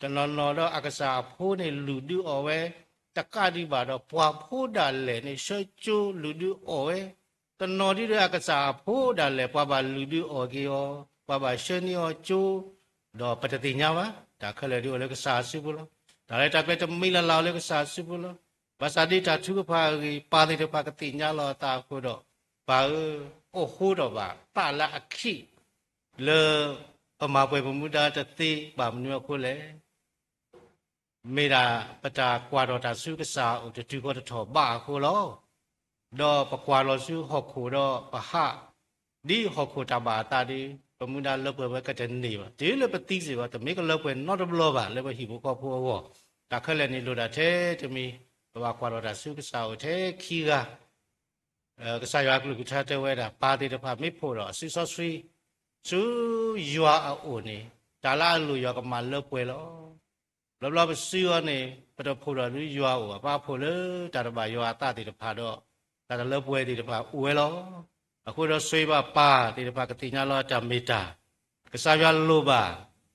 ตนนอดออักษาโพเนลูดูอเวตะกาดิบาดอปวาโพดาเลเนเชจูลูดูอเวตนอดิเรอักษาโพดาเลปวาบาลูดูอเกยอปวาบาเชนีอจูดอปตติญาวะตาคะเลดิโอเลกษาสิบุลဒါလည်းတကယ်တမိလလာလည်းကစားစုဘူးလို့ဘာသာဒီတာသူကဖာပါတဲ့ဖာကတိညာလောတာခုတော့ဘာအိုခုတော့ဘာပါလာခိလေပမာပွဲပမှုတာတတိဘာမနုခုလေမေရာပတာကွာတော့တာစုကစားဥတတူကတော့ထောဘာခုလောတော့ပကွာလောစုဟောခုတော့ပဟဒီဟောခုတဘာတာဒီပမှုတာလောက်ပွဲကတနေပါဒီလိုပတိစီပါတမေကလောက်ပွဲ not blow ပါလည်းပဲဟိဘကောဖို့ဟောတာခက်လည်းနေလို့တာထဲတမီဘာကွာတော့တာစုကစားဦးထဲခီကကစားရွာကလူကထားတဲ့ဝဲတာပါတိတဖမိဖို့တော့စီဆော့ဆွီစုရွာအိုနေဒါလာလူရွာကမှလောက်ပွဲလောလောလောစီရောနေပတော့ဖို့တော့လူရွာအိုပါဖို့လေတာတပါရွာတာတိတဖတော့ဒါလောက်ပွဲတိတဖဦးဝဲလောအခုတော့ဆွေးပါတိတဖကတိညာလောတာမေတာကစားရွာလိုပါ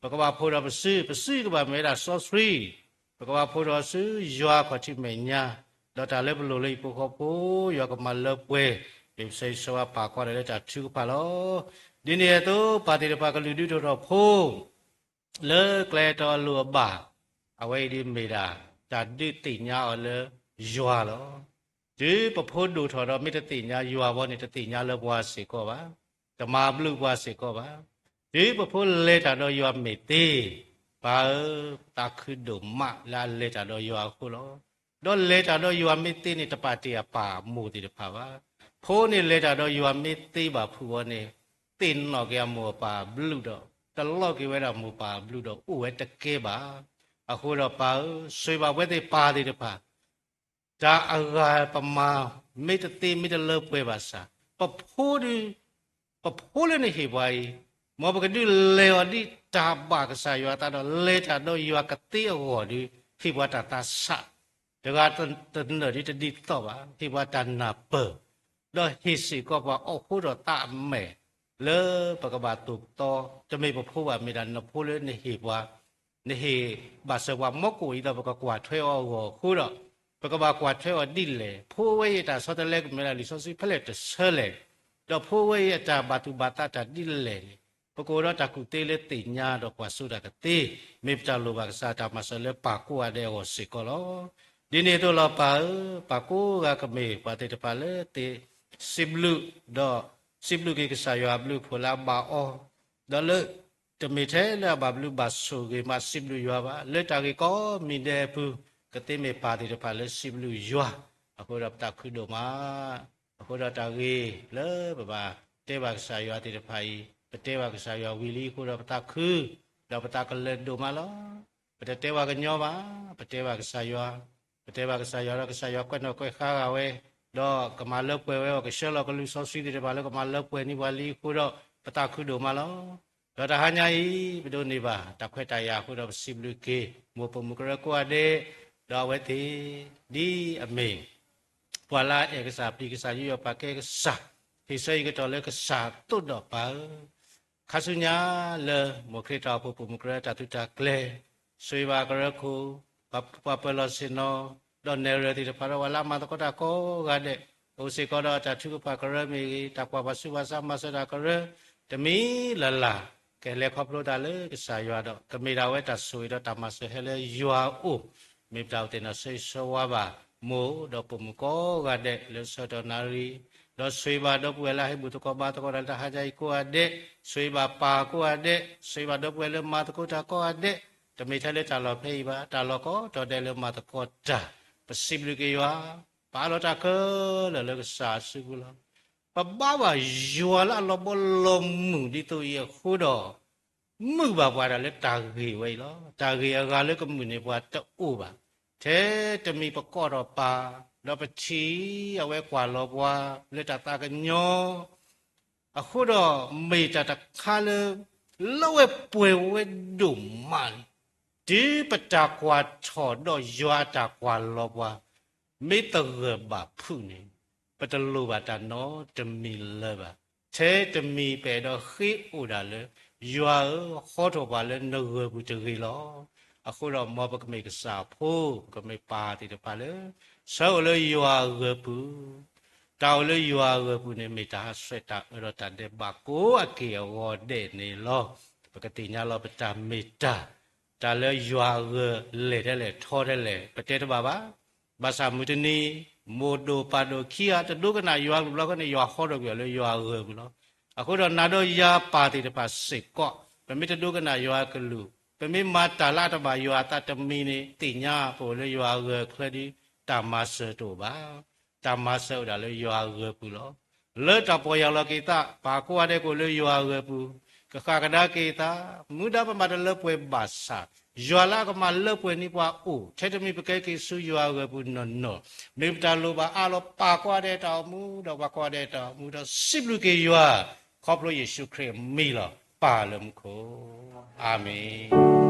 ဘကဘာဖို့တော့ပစီကဘာမဲတာဆော့ဆွီဘကဘာဖို့တော့စုရွာခတိမေညာတော့တာလည်းဘလို့လေးပို့ဖို့ရွာကမှလောက်ပွဲဒီစိတ်ဆောပါခေါ်တယ်တာသူပါလောဒီနေ့တော့ပါတိတဖကလူတူတော့ဖို့လေကလေတော်လူပါအဝေးဒီမေတာတာတိတိညာော်လေရွာလောဒီပဖို့တို့ထော်တော့မိတတိညာရွာဘောနေတတိညာလောဘွားစေကောပါဓမ္မဘလူဘွားစေကောပါဒီပဖို့လေတာတော့ရွာမေတေပါတာခိဒုမလာလေတာတော့ရွာခုလောတော့လေတာတော့ရွာမေတေနေတပတိယပါမို့တိတဖာပါဖိုးနေလေတာတော့ရွာမေတေပါဖူဘောနေတင်တော့ကမောပါဘလူတော့တ lo ki we da mu pa blu do u we te ke ba a khu do pa sui ba we te pa de pa da a ga pa ma me te ti me te lo pwe ba sa pa pho di pa pho le ne he ba yi mo ba ka du le o di ta ba ka sa yo ta do le ta do yo ka ti o di he ba ta sa da ga tan no di te di to ba he ba ta na pe do he si ko ba o khu do ta me le pa ka ba tu toจะไม่พบว่ามีดันพูดเลยในเหตุว่าในเหตุบาสว่ามกุยเราประกวดเทวอคู่เราประกวดกวาดเทวดินเลยผู้ว่าแต่สอดเล็กไม่ได้ลิซสิเพลตเสเลยเราผู้ว่าแต่บาตุบาตาแต่ดินเลยประกวดเราแต่กุเตเลติญาเรากว่าสุดากติมีจารุบักษาตามาเสลปากัวเดโอสิกอลดินตัวเราปากัวก็มีปาติตปาเลติสิบลูดอสิบลูกิกษายาบลูพลาบาอดอลจะมีเทเลบาบลูบาสุกิมาสิบลูยัวบาเลตากิก็มีเดปูก็เตมีปาติตปาเลสิบลูยัวအခုတော့တခုတို့မှာအခုတော့တာကြီးလဲပတဲပါကစားရွာတိတဖိုင်ပတဲပါကစားရွာဝီလီခုတော့ပတခုတော့ပတကလဲတို့မှာလောပတဲပါကညောပါပတဲပါကစားရွာတော့ကစားရွာကွက်တော့ကွက်ခါကဝဲတော့ကမာလောက်ပွဲဝဲကရှက်လောက်ကလူဆောစီတိတပါလောကမာလောက်ပွဲနိပါလီခုတော့ပတခုတို့မှာလောတော့တဟာညာဤဘဒုနေပါတခွက်တရာခုတော့စိဘလူကေမောပမကရကွာတဲ့တော့ဝဲတိဒီအမေพอละเอกสารปีกษายุยปากเอกสารที่ใช้ก็ต่อเลยก็สาตุดอกปาข้าสุญญาเลยโมเคตาผู้ปุ่มกระตัตุจักเลสวยบากระคูปะเปลอสินอดอนเนรติพารวลามาตก็ตะโกกันเดโอสิก็ดอจัตุปากระมีตะกว่าปัสสุวาสามาสดากระตมีละละแกเลขอบโลดาเลยก็สายว่าดอกก็มีดาวเวตัสสวยดอตามาสเฮเลยัวอุมีดาวเตนะเซสวาบาโมดอกปุ่มก็กันเดเลสดอนารีดอสวยบาดอกเวลาให้บุตรก็บาตก็รันทหาใจก็อันเดสวยบาปาก็อันเดสวยบาดอกเวลามาตก็ตาก็อันเดจะไม่ใช่เลยตาลอเพย์บาตาลอก็ตอเดลมาตก็จ้าปสิบลูกยัวปาลอตาก็เลยก็สาสุกุลปะบ้าว่ายัวละลอบลมมือดิตัวเองคู่ดอมือบาว่าเลยตากีไว้ล้อตากีอะไรเลยก็มือในว่าจะอู้บาเทจะมีประกอบปาเราไปชี้เอาไว้กว่าเราว่าเลยตากันย่ออะคู่ดอไม่จะตะคาเลยเราไว้ป่วยไว้ดุมันที่ประจักษ์ว่าถอดดอกยัวจากกว่าเราว่าไม่ตะเกียบแบบผู้นี้ปัตลูบาตาโนจะมีเลยบะเทจะมีไปดอกขี้อุดาเลยยัวขอโทษบาเลยเนื้อบุตรีล้อအခုတော့မောပကမေကစားဖို့ကမေပါတိတပါလေဆောလေယွာရပူတောက်လေယွာရပူနေမေတာဆွတ်တာရတတဲ့ဘကိုအကေဝတဲ့နေလောပကတိညာလောပတာမေတာတာလေယွာရလေတဲ့လေထောတဲ့လေပတဲ့တပါပါဘာသာမူတနီမိုဒိုပါဒိုခီယာတဒုကနာယွာဘလောကနေယွာခေါ်တော့ပြလေယွာရဘူးလောအခုတော့နာတော့ယာပါတိတပါစိတ်ကောပမေတဒုကနာယွာကလူเป็นมิมาตาลาตบายาตาตมีนี่ติญาโปเลยยาเกเคลดีตามาเสโตบาตามาเสดาเลยยาเกปุโลเลตาปอยาลกิตาปากัวเดโกเลยยาเกปุกะคากะดากิตามุดาปมาตะเลปวยบาสายาลากะมาเลปวยนี่ปวาอูเทตมีปะเกกิสุยาเกปุนนอมิตาโลบาอาโลปากัวเดตามุดาปากัวเดตามุดาสิบลูกยาขอบพระเยซูคริสต์มีล่ะปาลมโคอาเมน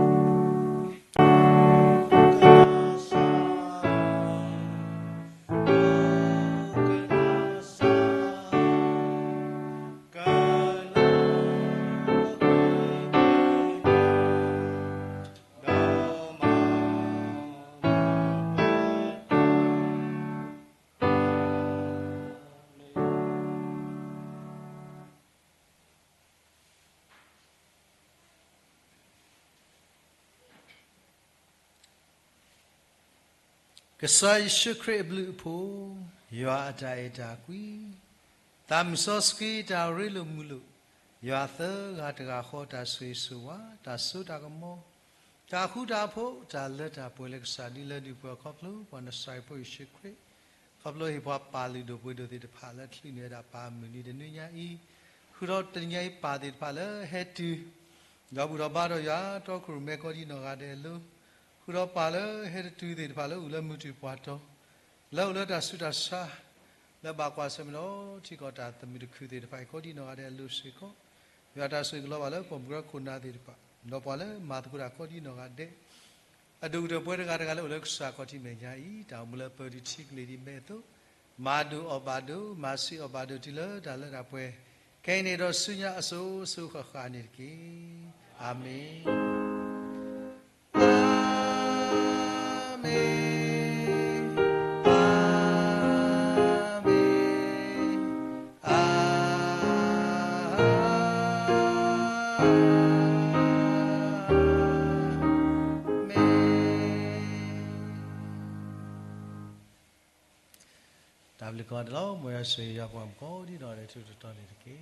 ก็ใส่ชุดเครบลูพูยาใจจากวีตามซอสกีตาริลุมุลุยาเธอกาตกาขอตาสวยสัวตาสุดากมอตาคูตาโพตาเลตาป่วยเล็กสาดีเลดีปัวขอบลูวันใส่ป่วยชุดเครขอบลูฮิปฮอปปาลิดูป่วยดูติดพาเลทลีเนดาปามุนีเดนุญาอีคือเราตัญญาปาติดพาเลเฮตู ယောဘူးတော့ပါတော့ရာတော့ခရုမဲကောဒီနော်ကတဲ့လူခူတော့ပါလေဟဲ့တူတဲ့ပါလေဦးလမှုတူပွားတော့လောလောတာဆုတာစာလဘကွာစမလို့ချီကောတာတမီတခုတဲ့ဖိုင်ကောဒီနော်ကတဲ့လူစီကောရတာဆွေကလောပါလေကွန်ပူတာခုနာတဲ့ပါတော့ပါလေမာတကူတာကောဒီနော်ကတဲ့အဒူတပွဲတကတကလည်းဦးလစာကောတိမေညာဤတောင်မလပရီချီကလေးဒီမဲတော့မာဒူအဘာဒူမာစီအဘာဒူတီလာဒါလည်းတာပွဲကဲနေတော့ဆုညာအစိုးဆုခခာနေကီအာမင်အာမင်ဒါဘလကောတော့မွေးဆွေရပါမကောဒီတော့လေသူတော်နေတကေ